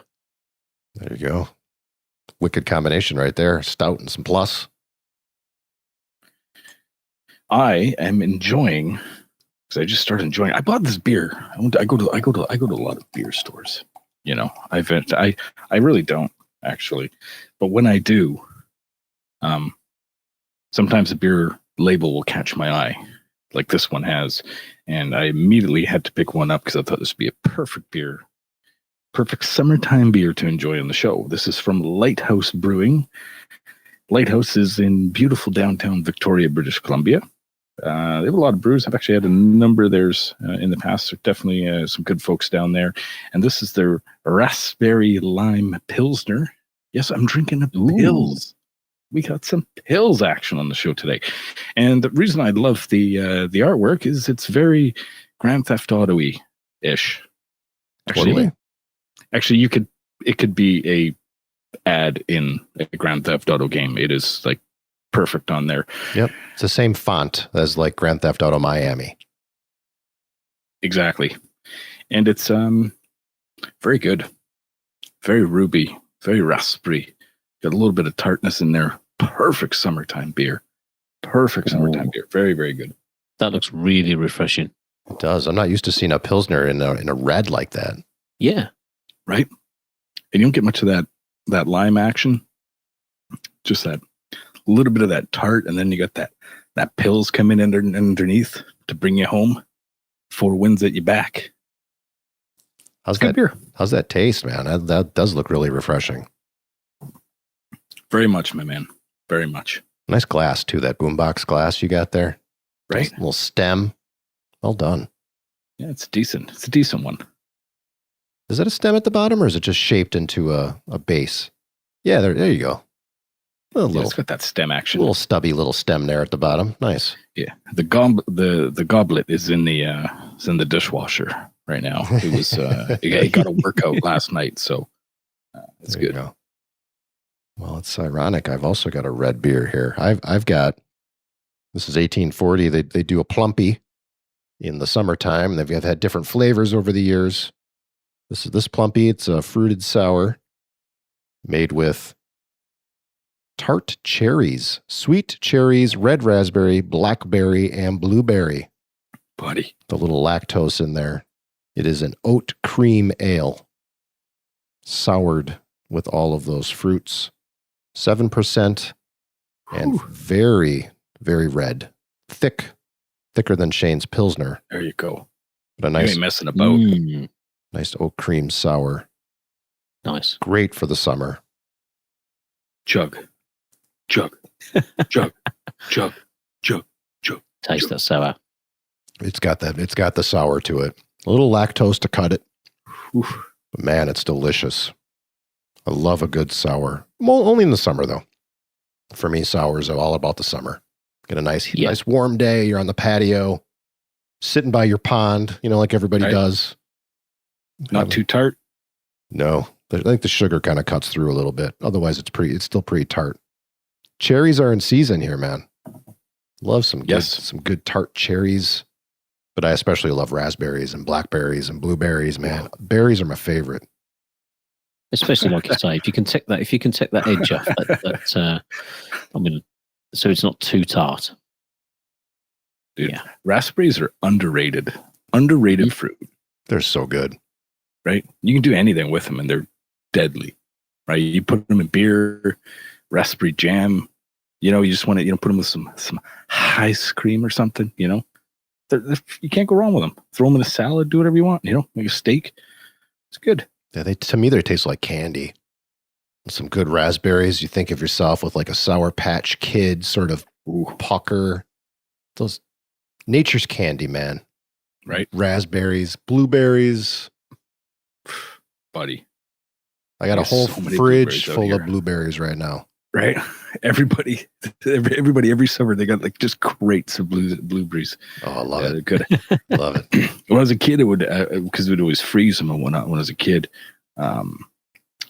There you go. Wicked combination right there. Stout and some plus. I am enjoying, because I just started enjoying. I bought this beer. I go to a lot of beer stores. I really don't actually, but when I do, sometimes a beer label will catch my eye, like this one has, and I immediately had to pick one up because I thought this would be a perfect beer, perfect summertime beer to enjoy on the show. This is from Lighthouse Brewing. Lighthouse is in beautiful downtown Victoria, British Columbia. They have a lot of brews. I've actually had a number of theirs in the past. There's definitely some good folks down there. And this is their Rasberry Lime Pilsner. Yes, I'm drinking a Pils. We got some Pils action on the show today. And the reason I love the artwork is it's very Grand Theft Auto-y-ish. Actually, it could be a ad in a Grand Theft Auto game. It is like perfect on there. Yep. It's the same font as like Grand Theft Auto Miami. Exactly. And it's very good. Very ruby, very raspberry. Got a little bit of tartness in there. Perfect summertime beer. Perfect summertime beer. Very, very good. That looks really refreshing. It does. I'm not used to seeing a Pilsner in a red like that. Yeah. Right? And you don't get much of that lime action. Just that little bit of that tart, and then you got that Pils coming in underneath to bring you home. 4 wins at your back. How's that taste, man? That does look really refreshing. Very much, my man. Very much. Nice glass too. That boombox glass you got there. Right. Little stem. Well done. Yeah, it's decent. It's a decent one. Is that a stem at the bottom, or is it just shaped into a base? Yeah, there you go. It's got that stem action. Little stubby little stem there at the bottom. Nice. Yeah. The goblet is in the dishwasher right now. It was it got a workout last night, so it's good. Go. Well, it's ironic. I've also got a red beer here. I've got, this is 1840. They do a Plumpy in the summertime. They've had different flavors over the years. This Plumpy. It's a fruited sour made with tart cherries, sweet cherries, red raspberry, blackberry, and blueberry. Buddy. The little lactose in there. It is an oat cream ale, soured with all of those fruits. 7% and very, very red. Thicker than Shane's Pilsner. There you go. But a nice, you ain't messing about. Nice oat cream sour. Nice. Great for the summer. Chug. Chug. Chug. Chug. Chug. Chug. Taste that sour. It's got the sour to it. A little lactose to cut it. Oof. But man, it's delicious. I love a good sour. Well, only in the summer though. For me, sours are all about the summer. Get a nice warm day. You're on the patio, sitting by your pond, like everybody does. Not too tart. No, I think the sugar kind of cuts through a little bit. Otherwise, it's still pretty tart. Cherries are in season here, man. Love some good tart cherries, but I especially love raspberries and blackberries and blueberries. Man, berries are my favorite. Especially like you say, if you can take that edge off, so it's not too tart. Dude, yeah. Raspberries are underrated fruit. They're so good. Right? You can do anything with them and they're deadly. Right? You put them in beer, raspberry jam, you just want to, put them with some ice cream or something, you can't go wrong with them. Throw them in a salad, do whatever you want, make a steak. It's good. Yeah, to me, they taste like candy. Some good raspberries. You think of yourself with like a Sour Patch Kid sort of pucker. Those nature's candy, man. Right? Raspberries, blueberries. Buddy. I got a whole fridge full of blueberries right now. Right? Everybody, every summer, they got like just crates of blueberries. Oh, I love it. They're good. Love it. When I was a kid, it would, because it would always freeze them and whatnot. When I was a kid, whenever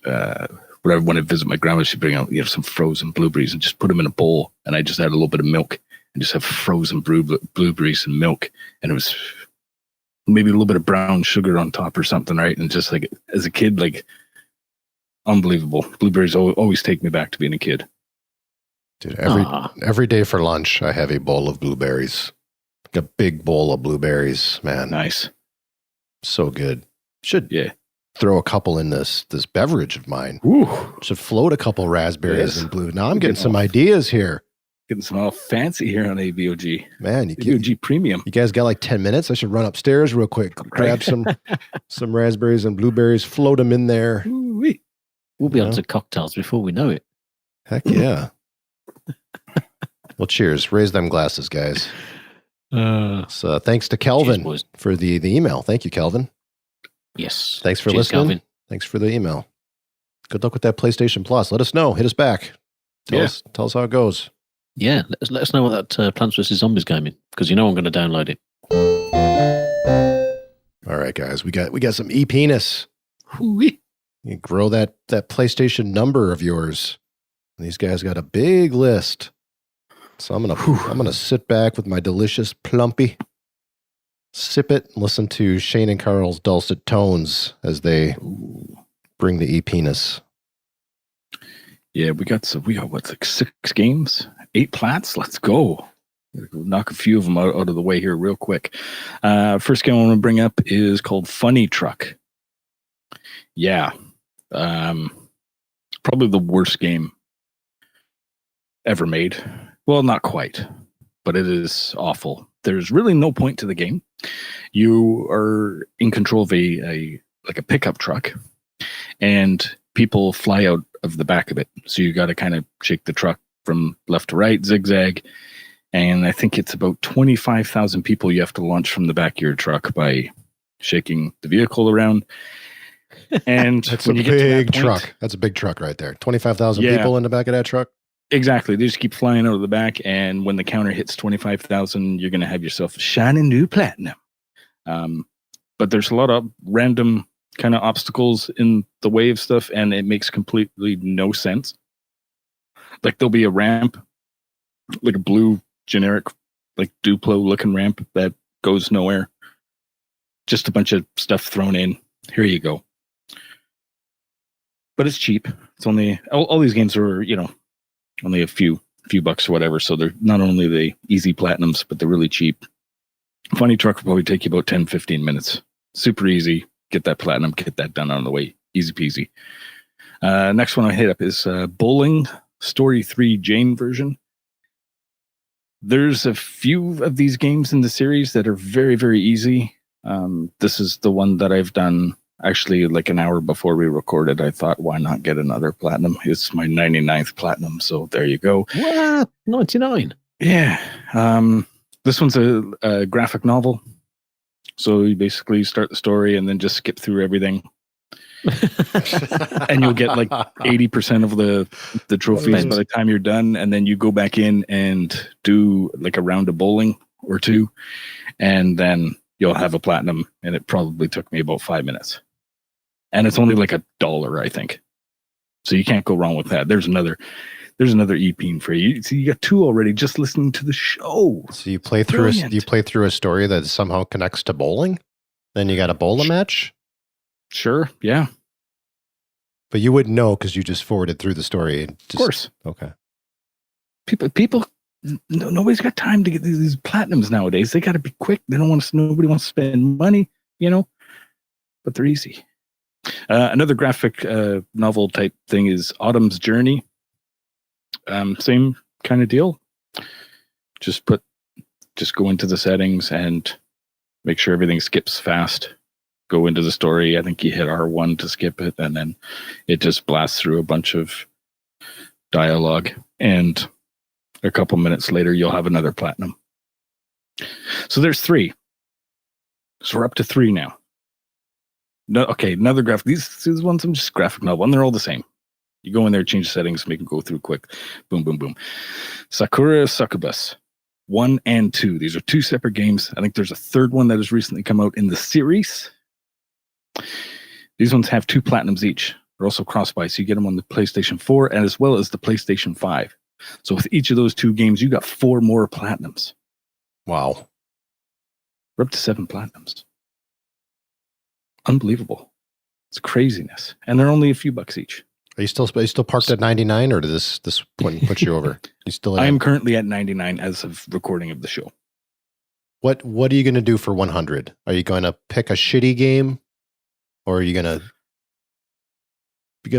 I went to visit my grandma, she'd bring out some frozen blueberries and just put them in a bowl. And I just add a little bit of milk and just have frozen blueberries and milk. And it was maybe a little bit of brown sugar on top or something, right? And just like as a kid, like unbelievable. Blueberries always take me back to being a kid. Dude, every day for lunch, I have a bowl of blueberries. Like a big bowl of blueberries, man. Nice. So good. Should throw a couple in this beverage of mine. Ooh. Should float a couple raspberries and blue. Now I'm getting some ideas here. Getting some all fancy here on ABOG. Man, ABOG Premium. You guys got like 10 minutes? I should run upstairs real quick, grab some raspberries and blueberries, float them in there. Ooh-wee. We'll be on to cocktails before we know it. Heck yeah. Well, cheers. Raise them glasses, guys. So thanks to Kelvin for the email. Thank you, Kelvin. Yes. Thanks for listening. Kelvin. Thanks for the email. Good luck with that PlayStation Plus. Let us know. Hit us back. Tell us how it goes. Yeah, let us know what that Plants vs. Zombies game is, because I'm going to download it. All right, guys. We got some e-penis. Hoo-wee. You grow that PlayStation number of yours. These guys got a big list. So I'm gonna sit back with my delicious Plumpy, sip it, and listen to Shane and Carl's dulcet tones as they bring the e-penis. Yeah, we got what's like 6 games, 8 plats. Let's go. Knock a few of them out of the way here real quick. First game I want to bring up is called Funny Truck. Yeah. Probably the worst game ever made. Well, not quite, but it is awful. There's really no point to the game. You are in control of a pickup truck, and people fly out of the back of it. So you got to kind of shake the truck from left to right, zigzag. And I think it's about 25,000 people you have to launch from the back of your truck by shaking the vehicle around. And that's a big truck. That's a big truck right there. 25,000 people in the back of that truck. Exactly. They just keep flying out of the back. And when the counter hits 25,000, you're going to have yourself a shiny new platinum. But there's a lot of random kind of obstacles in the way of stuff, and it makes completely no sense. Like there'll be a ramp, like a blue generic, like Duplo looking ramp that goes nowhere. Just a bunch of stuff thrown in. Here you go. But it's cheap. It's only all these games are, only a few bucks or whatever. So they're not only the easy platinums, but they're really cheap. Funny Truck will probably take you about 10, 15 minutes. Super easy. Get that platinum, get that done on the way. Easy peasy. Next one I hit up is Bowling Story 3 Jane version. There's a few of these games in the series that are very, very easy. This is the one that I've done Actually, like an hour before we recorded, I thought, why not get another platinum? It's my 99th platinum, so there you go. What? 99? Yeah. This one's a graphic novel. So you basically start the story and then just skip through everything. And you'll get like 80% of the trophies by the time you're done. And then you go back in and do like a round of bowling or two. And then you'll have a platinum. And it probably took me about 5 minutes. And it's only like $1, I think. So you can't go wrong with that. There's another EP for you. So you got 2 already just listening to the show. So you play through a story that somehow connects to bowling? Then you got a bowling match? Sure, yeah. But you wouldn't know because you just forwarded through the story. Of course. Okay. People nobody's got time to get these platinums nowadays. They got to be quick. Nobody wants to spend money, but they're easy. Another graphic novel type thing is Autumn's Journey. Same kind of deal. Just go into the settings and make sure everything skips fast. Go into the story. I think you hit R1 to skip it, and then it just blasts through a bunch of dialogue. And a couple minutes later, you'll have another platinum. So there's 3. So we're up to 3 now. No, okay, another graphic. These ones, I'm just graphic novel, and they're all the same. You go in there, change the settings, make them go through quick. Boom, boom, boom. Sakura, Succubus, 1 and 2. These are 2 separate games. I think there's a third one that has recently come out in the series. These ones have 2 platinums each. They're also cross-buy, so you get them on the PlayStation 4 and as well as the PlayStation 5. So with each of those 2 games, you got 4 more platinums. Wow. We're up to 7 platinums. Unbelievable. It's craziness. And they're only a few bucks each. Are you still parked at 99, or did this point put you over? You still? I am currently at 99 as of recording of the show. What are you going to do for 100? Are you going to pick a shitty game, or are you going to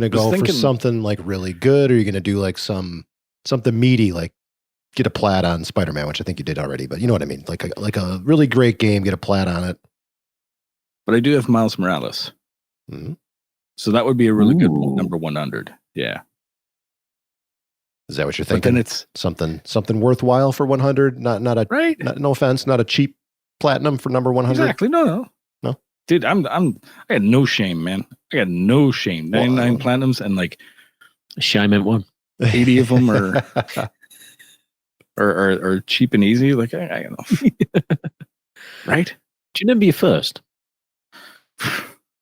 go for something like really good, or are you going to do like something meaty, like get a plat on Spider-Man, which I think you did already, but you know what I mean, like a really great game, get a plat on it. But I do have Miles Morales. Mm-hmm. So that would be a really good number 100. Yeah. Is that what you're thinking? But then it's something worthwhile for 100, not a right. No offense, not a cheap platinum for number 100. Exactly. No. Dude, I got no shame, man. I got no shame. 99 platinums and like Shame 1. 80 of them are cheap and easy. Like I don't know. Right? Do you remember your first?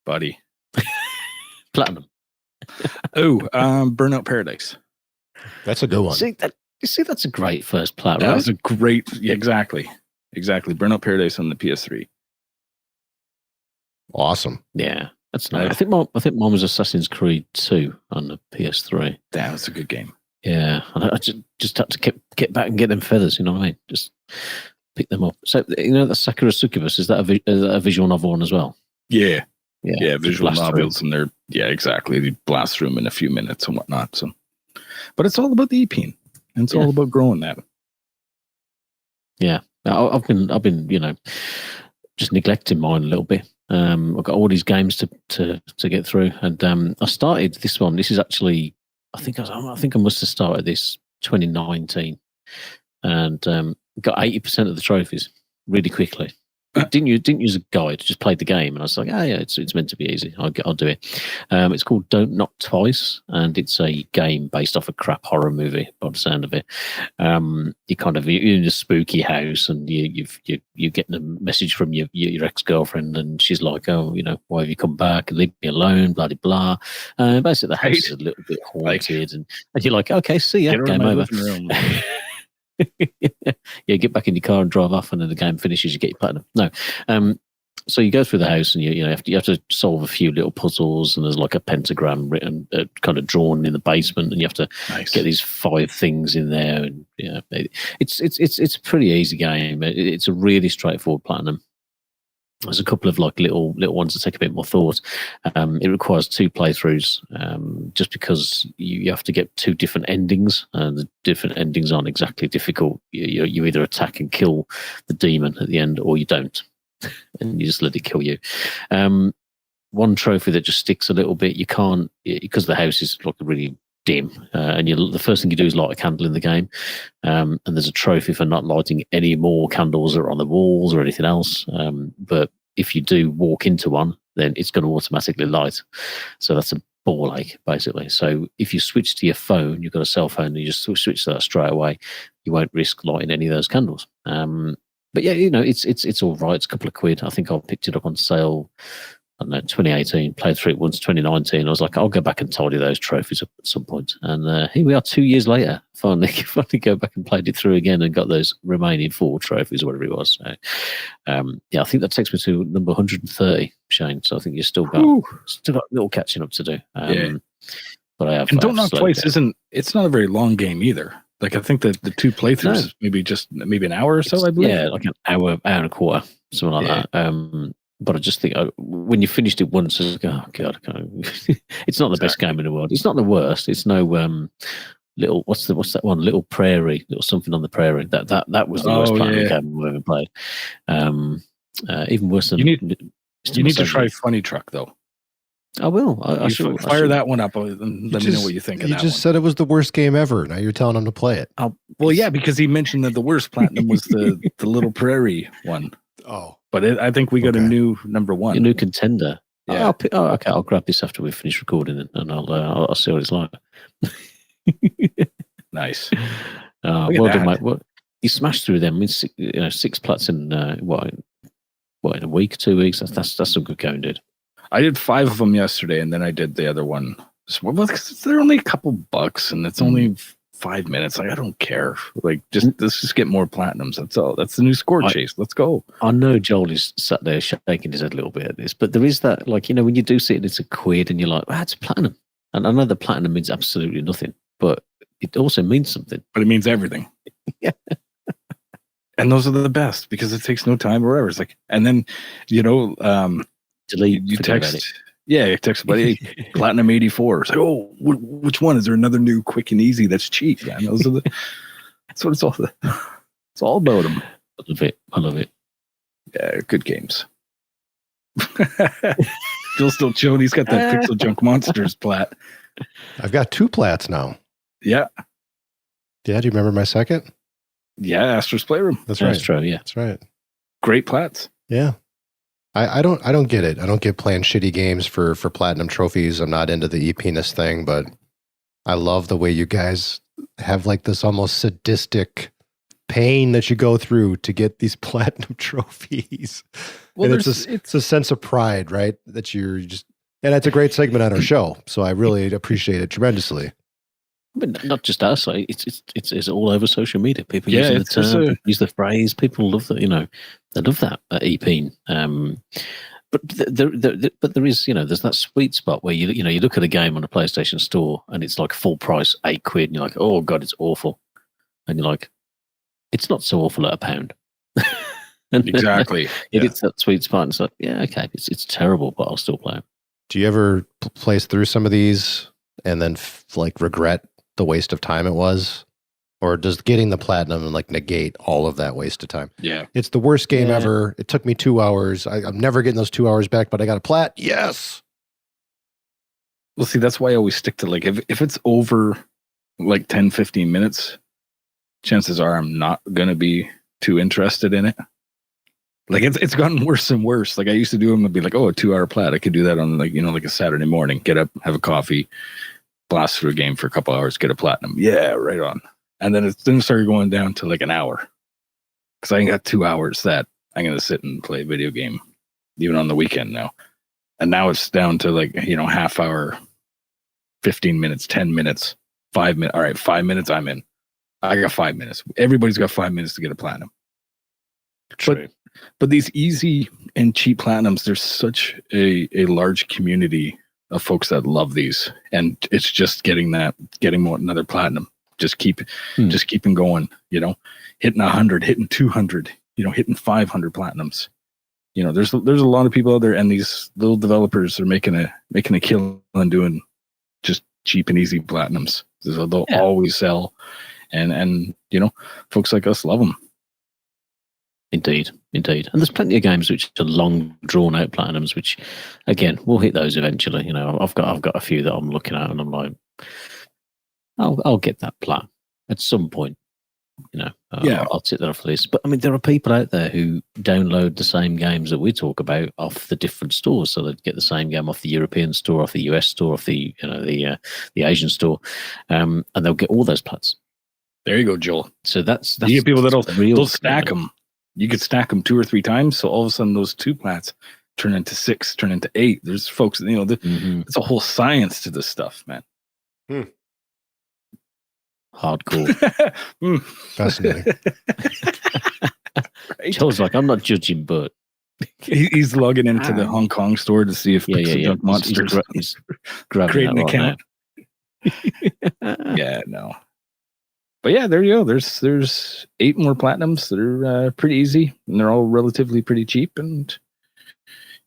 Buddy. Platinum. Burnout Paradise. That's a good one. See, that's a great first plat, right? That was a great, exactly. Burnout Paradise on the PS3. Awesome. Yeah, that's nice. I think mine was Assassin's Creed 2 on the PS3. That was a good game. Yeah, I just had to get back and get them feathers. You know what I mean? Just pick them up. So the Sakura Succubus, is that a visual novel one as well? Yeah. Visual novels, and they're exactly. You blast through them in a few minutes and whatnot. So, but it's all about the EP, and it's all about growing that. Yeah, I've been just neglecting mine a little bit. I've got all these games to get through, and I started this one. This is actually, I think I must have started this 2019, and got 80% of the trophies really quickly. Didn't use a guide, just played the game, and I was like, it's meant to be easy. I'll do it. It's called Don't Knock Twice, and it's a game based off a crap horror movie by the sound of it. You're in a spooky house, and you get a message from your ex-girlfriend, and she's like, why have you come back? Leave me alone, blah blah blah. Basically, the house is a little bit haunted, and you're like, okay, see ya, game over. Yeah, get back in your car and drive off, and then the game finishes. You get your platinum. No, so you go through the house, and you have to solve a few little puzzles, and there's like a pentagram written, kind of drawn in the basement, and you have to get these 5 things in there. And it's a pretty easy game. It's a really straightforward platinum. There's a couple of like little ones that take a bit more thought. It requires 2 playthroughs, just because you have to get 2 different endings, and the different endings aren't exactly difficult. You either attack and kill the demon at the end, or you don't, and you just let it kill you. one trophy that just sticks a little bit. You can't, because the house is like really dim, and the first thing you do is light a candle in the game, and there's a trophy for not lighting any more candles that are on the walls or anything else. But if you do walk into one, then it's going to automatically light. So that's a ball ache, basically. So if you switch to your phone, you've got a cell phone, and you just switch to that straight away, you won't risk lighting any of those candles. But yeah, it's all right. It's a couple of quid. I think I picked it up on sale, I don't know, 2018, played through it once, 2019. I was like, I'll go back and tidy those trophies up at some point. And here we are 2 years later, finally go back and played it through again and got those remaining 4 trophies or whatever it was. So, yeah, I think that takes me to number 130, Shane. So I think you've still got a little catching up to do. Yeah. But I have. And Don't Knock Twice it's not a very long game either. Like I think that the 2 playthroughs maybe an hour or so, I believe. Yeah, like an hour and a quarter, something like that. But I just think when you finished it once, I was like, oh god, it's not the best game in the world. It's not the worst. It's no little what's that one? Little Prairie, little something on the prairie. That was the worst platinum game I've ever played. Even worse than you need to try Funny Truck though. I will. I should fire that one up and let me know what you think of that. You just said it was the worst game ever. Now you're telling him to play it. Well, yeah, because he mentioned that the worst platinum was the Little Prairie one. Oh, but I think we got a new number 1, a new contender. Yeah. Okay. I'll grab this after we finish recording, and I'll see what it's like. Nice. Well done, mate. Well, you smashed through them. 6 plats in in a week, 2 weeks. That's some good going, dude. I did 5 of them yesterday, and then I did the other one. Well, they're only a couple bucks, and it's only 5 minutes. Like I don't care. Like let's just get more platinums. That's all. That's the new score chase. Let's go. I know Joel is sat there shaking his head a little bit at this, but there is that, like, when you do see it, it's a quid, and you're like, it's platinum. And I know the platinum means absolutely nothing, but it also means something. But it means everything. Yeah. And those are the best because it takes no time or whatever. It's like, and then delete. You text. Yeah, you text somebody, hey, Platinum 84. It's like, which one? Is there another new quick and easy that's cheap? Yeah, those are that's what it's all. It's all about them. I love it. Yeah, good games. Phil's still chilling. He's got that Pixel Junk Monsters plat. I've got 2 plats now. Yeah. Yeah, do you remember my second? Yeah, Astro's Playroom. That's right. Astro, yeah. That's right. Great plats. Yeah. I don't get it. I don't get playing shitty games for platinum trophies. I'm not into the EP-ness thing, but I love the way you guys have like this almost sadistic pain that you go through to get these platinum trophies. Well, and it's a sense of pride, right? That you're just, and it's a great segment on our show. So I really appreciate it tremendously. But not just us. It's all over social media. People use the term, use the phrase. People love that. They love that EP. But there is, there's that sweet spot where you look at a game on a PlayStation Store and it's like full price, 8 quid, and you're like, oh god, it's awful, and you're like, it's not so awful at £1. Exactly. It's that sweet spot. And it's like, yeah, okay, it's terrible, but I'll still play it. Do you ever play through some of these and then regret the waste of time it was? Or does getting the platinum negate all of that waste of time? Yeah. It's the worst game ever. It took me 2 hours. I'm never getting those 2 hours back, but I got a plat. Yes. Well, see, that's why I always stick to if it's over 10, 15 minutes, chances are I'm not going to be too interested in it. It's gotten worse and worse. I used to do them and be like, oh, a 2 hour plat. I could do that on a Saturday morning, get up, have a coffee, blast through a game for a couple hours, get a platinum. Yeah, right on. And then it started going down to an hour. Because I ain't got 2 hours that I'm going to sit and play a video game, even on the weekend now. And now it's down to half hour, 15 minutes, 10 minutes, 5 minutes. All right, 5 minutes, I'm in. I got 5 minutes. Everybody's got 5 minutes to get a platinum. True. But these easy and cheap platinums, there's such a large community of folks that love these. And it's just getting more, another platinum. Just keeping going, hitting 100, hitting 200, hitting 500 platinums. There's a lot of people out there, and these little developers are making a kill on doing just cheap and easy platinums. So they'll always sell, and folks like us love them. Indeed. And there's plenty of games which are long, drawn-out platinums, which, again, we'll hit those eventually. You know, I've got a few that I'm looking at, and I'm like, I'll get that plat at some point. You know, I'll tick that off the list. But I mean, there are people out there who download the same games that we talk about off the different stores, so they get the same game off the European store, off the US store, off the the Asian store, and they'll get all those plats. There you go, Joel. So that's you get people they'll stack them. You could stack them 2 or 3 times, so all of a sudden those 2 plats turn into 6, turn into 8. There's folks, you know, it's a whole science to this stuff, man. Hardcore. Fascinating. Right? Joel's like, I'm not judging, but he's logging into the Hong Kong store to see if Junk Monsters he's grabbing creating an account. Yeah, no. But yeah, there you go. There's 8 more platinums that are pretty easy, and they're all relatively pretty cheap. And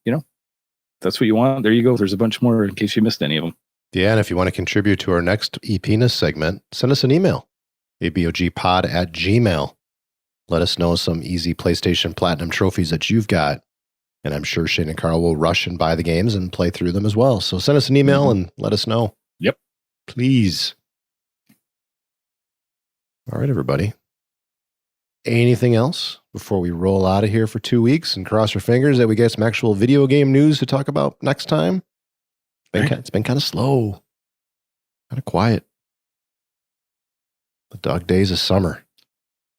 you know, that's what you want. There you go. There's a bunch more in case you missed any of them. Yeah, and if you want to contribute to our next ePenis segment, send us an email, abogpod@gmail.com. Let us know some easy PlayStation Platinum trophies that you've got, and I'm sure Shane and Carl will rush and buy the games and play through them as well. So send us an email and let us know. Yep, please. All right, everybody. Anything else before we roll out of here for 2 weeks and cross our fingers that we get some actual video game news to talk about next time? It's been kind of slow, kind of quiet. The dog days of summer.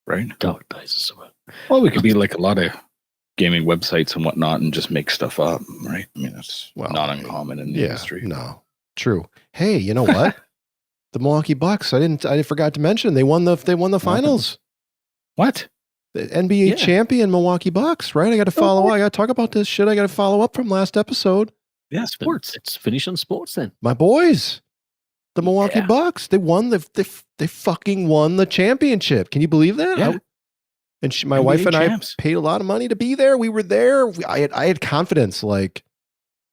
Right? Dog days of summer. Well, we could be like a lot of gaming websites and whatnot and just make stuff up, right? I mean, that's not uncommon in the industry. No, true. Hey, you know what? The Milwaukee Bucks. I forgot to mention they won the finals. What? The NBA champion Milwaukee Bucks, right? I got to follow. I got to talk about this shit. I got to follow up from last episode. Yeah, sports. Let's finish on sports then. My boys, the Milwaukee Bucks. They won they fucking won the championship. Can you believe that? Yeah. My wife and I paid a lot of money to be there. We were there. I had confidence. Like,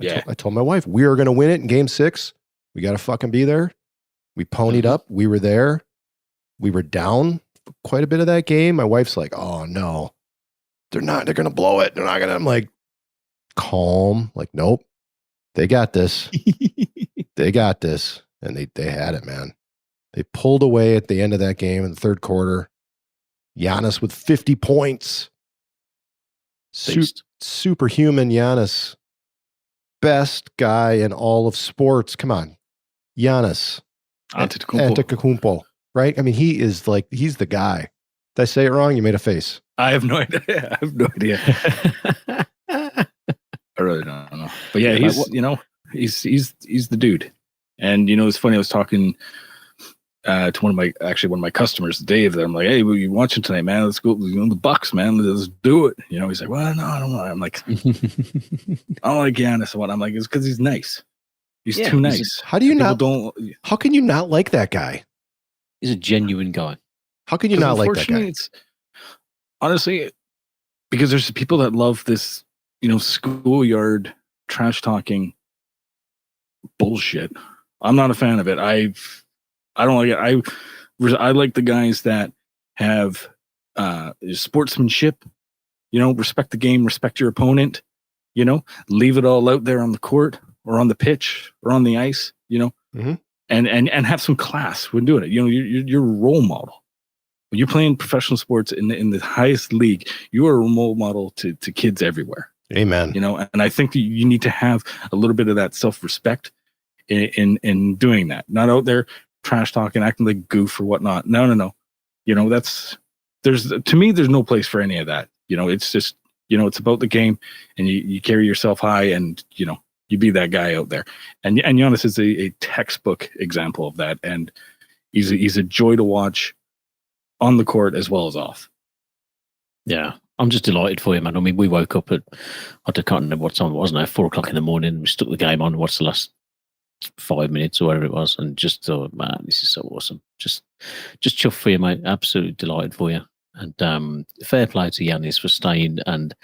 I told my wife we are going to win it in Game 6. We got to fucking be there. We ponied up. We were there. We were down for quite a bit of that game. My wife's like, "Oh no, they're not. They're going to blow it. They're not going to." I'm like, calm. Like, nope. They got this. They got this. And they had it, man. They pulled away at the end of that game in the third quarter. Giannis with 50 points. Superhuman Giannis. Best guy in all of sports. Come on. Giannis. Antetokounmpo. Right? I mean, he's the guy. Did I say it wrong? You made a face. I have no idea. I really don't know. But yeah, he's the dude. And it's funny, I was talking to one of my customers, Dave, that I'm like, "Hey, what are you watching tonight, man? Let's go, the Bucks, man. Let's do it." He's like, "Well, no, I don't want." I'm like, "I don't like Giannis." I'm like, "It's because he's nice. He's too nice." How can you not like that guy? He's a genuine guy. How can you not like that guy? It's honestly because there's people that love this, schoolyard trash talking bullshit. I'm not a fan of it. I don't like it. I like the guys that have sportsmanship, respect the game, respect your opponent, leave it all out there on the court or on the pitch or on the ice, and have some class when doing it. You're a role model. When you're playing professional sports in the highest league, you are a role model to kids everywhere. Amen. And I think that you need to have a little bit of that self-respect in doing that. Not out there trash talking, acting like goof or whatnot. No. To me, there's no place for any of that. It's just, it's about the game, and you carry yourself high, and you be that guy out there. And Giannis is a textbook example of that. And he's a joy to watch on the court as well as off. Yeah. I'm just delighted for you, man. I mean, we woke up at, I can't remember what time it was now, 4 o'clock in the morning. We stuck the game on, watched the last 5 minutes or whatever it was, and just thought, man, this is so awesome. Just chuffed for you, mate. Absolutely delighted for you. And fair play to Giannis for staying and,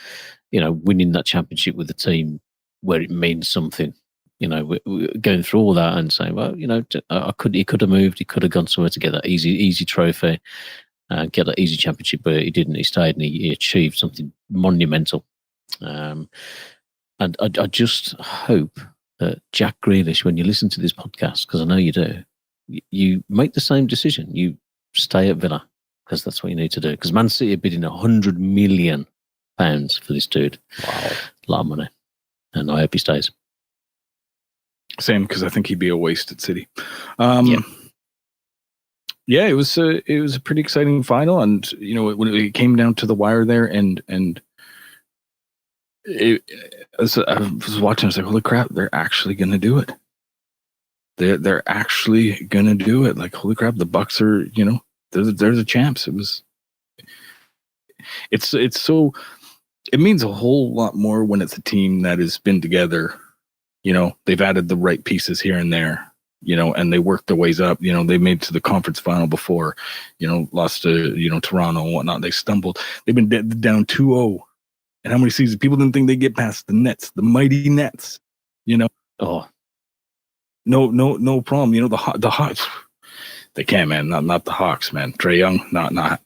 winning that championship with the team where it means something. We're going through all that and saying, well, he could have moved, he could have gone somewhere to get that easy trophy. get that easy championship, but he didn't. He stayed and he achieved something monumental. And I just hope that Jack Grealish, when you listen to this podcast, because I know you do, you make the same decision. You stay at Villa, because that's what you need to do. Because Man City are bidding £100 million for this dude. Wow. A lot of money. And I hope he stays. Same, because I think he'd be a waste at City. Yeah, it was a pretty exciting final, and when it came down to the wire there, and as I was watching, I was like, "Holy crap! They're actually going to do it. They're actually going to do it. Like, holy crap! The Bucks are, they're the champs." It's so. It means a whole lot more when it's a team that has been together. They've added the right pieces here and there. And they worked their ways up. They made it to the conference final before, lost to, Toronto and whatnot. They stumbled. They've been down 2-0. And how many seasons? People didn't think they'd get past the Nets, the mighty Nets, Oh, no problem. The Hawks, they can, man. Not the Hawks, man. Trae Young, not.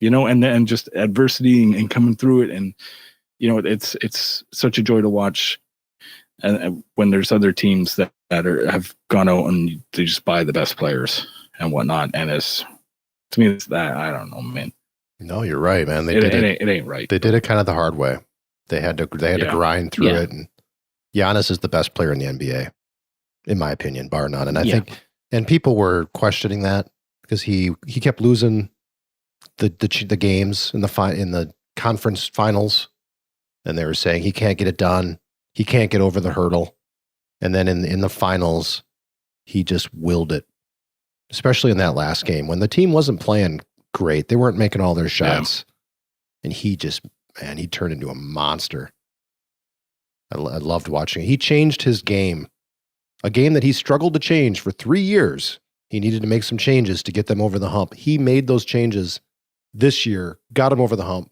And then just adversity and coming through it. And, it's such a joy to watch. And when there's other teams that have gone out and they just buy the best players and whatnot, and to me, it's that, I don't know, man. No, you're right, man. It ain't right. They did it kind of the hard way. They had to grind through it. And Giannis is the best player in the NBA, in my opinion, bar none. And I think, and people were questioning that because he kept losing the games in the conference finals, and they were saying he can't get it done. He can't get over the hurdle. And then in the finals, he just willed it, especially in that last game when the team wasn't playing great. They weren't making all their shots. And he turned into a monster. I loved watching it. He changed his game, a game that he struggled to change for 3 years. He needed to make some changes to get them over the hump. He made those changes this year, got him over the hump,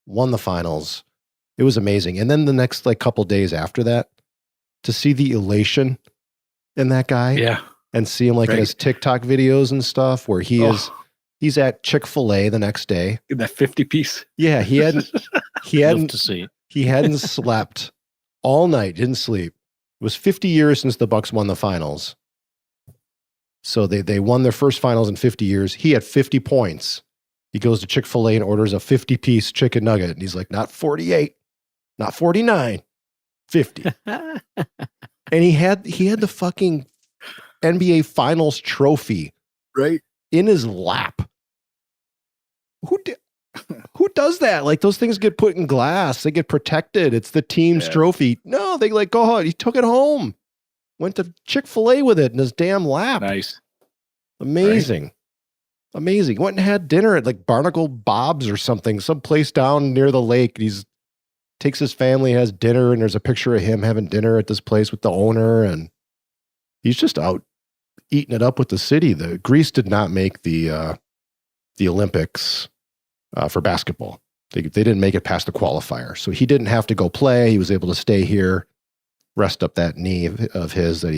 won the finals. It was amazing. And then the next couple days after that, to see the elation in that guy, and see him in his TikTok videos and stuff, where he's at Chick-fil-A the next day. That 50-piece. Yeah, he hadn't to see it. He hadn't slept all night, didn't sleep. It was 50 years since the Bucks won the finals. So they won their first finals in 50 years. He had 50 points. He goes to Chick-fil-A and orders a 50-piece chicken nugget. And he's like, not 48, not 49, 50. And he had the fucking NBA Finals trophy right in his lap. Who does that? Those things get put in glass. They get protected. It's the team's trophy. No, they go ahead. He took it home. Went to Chick-fil-A with it in his damn lap. Nice. Amazing. Right. Amazing. Went and had dinner at Barnacle Bob's or something, some place down near the lake. And takes his family, has dinner, and there's a picture of him having dinner at this place with the owner. And he's just out eating it up with the city. Greece did not make the Olympics for basketball. They didn't make it past the qualifier. So he didn't have to go play. He was able to stay here, rest up that knee of his that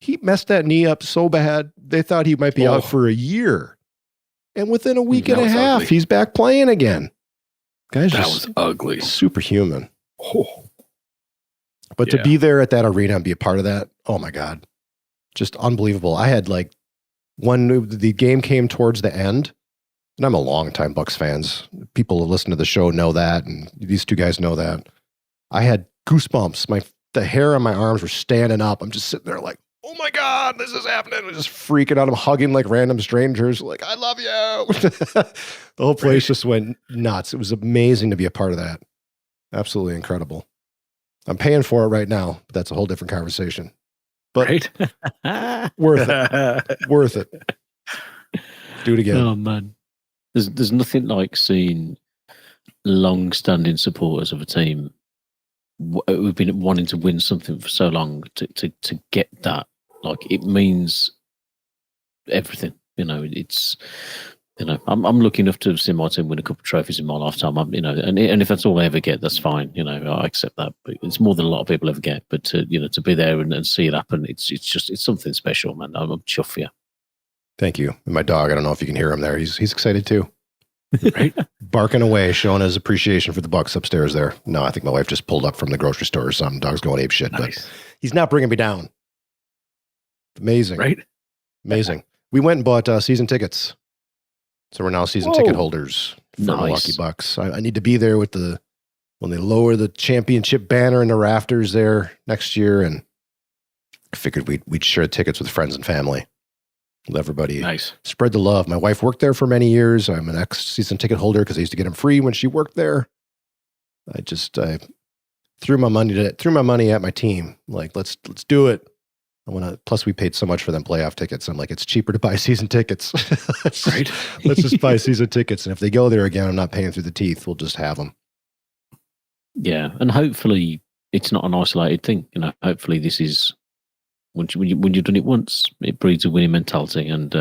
he messed that knee up so bad, they thought he might be out for a year. And within a week and a half, he's back playing again. Guys, that was ugly. Superhuman. Oh. But to be there at that arena and be a part of that, oh my God. Just unbelievable. I had when the game came towards the end, and I'm a longtime Bucks fans. People who listen to the show know that, and these two guys know that. I had goosebumps. The hair on my arms were standing up. I'm just sitting there oh my God, this is happening. I'm just freaking out. I'm hugging random strangers. I love you. The whole place just went nuts. It was amazing to be a part of that. Absolutely incredible. I'm paying for it right now, but that's a whole different conversation. But worth it. Worth it. Do it again. Oh man. There's nothing like seeing long-standing supporters of a team who've been wanting to win something for so long to get that. It means everything. It's I'm lucky enough to have seen my team win a couple of trophies in my lifetime. And if that's all I ever get, that's fine. I accept that. But it's more than a lot of people ever get. But to be there and see it happen, it's something special, man. I'm chuffed for you. Thank you. And my dog, I don't know if you can hear him there. He's excited too. Right? Barking away, showing his appreciation for the Bucks upstairs there. No, I think my wife just pulled up from the grocery store or something. Dog's going ape shit, Nice. but he's not bringing me down. Amazing. Right? Amazing. We went and bought season tickets. So we're now season ticket holders for Nice. Milwaukee Bucks. I need to be there with when they lower the championship banner in the rafters there next year. And I figured we'd share tickets with friends and family. Let everybody Nice. spread the love. My wife worked there for many years. I'm an ex-season ticket holder because I used to get them free when she worked there. I threw my money at my team. Like, let's do it. Plus we paid so much for them playoff tickets. I'm like, it's cheaper to buy season tickets. Right? Let's just buy season tickets. And if they go there again, I'm not paying through the teeth. We'll just have them. Yeah, and hopefully it's not an isolated thing. Hopefully this is when you've done it once, it breeds a winning mentality, and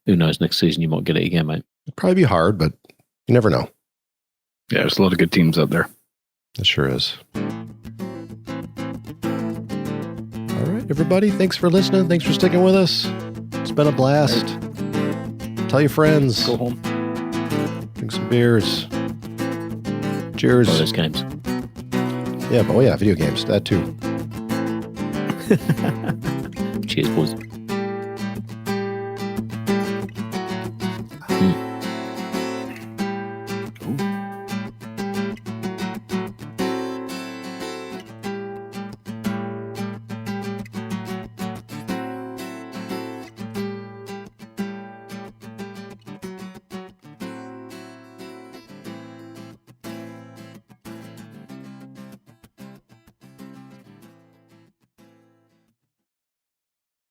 who knows, next season you might get it again, mate. It'd probably be hard, but you never know. Yeah, there's a lot of good teams out there. It sure is. All right, everybody. Thanks for listening. Thanks for sticking with us. It's been a blast. Tell your friends. Go home. Drink some beers. Cheers. Play those games. Yeah, video games. That too. Cheers, boys.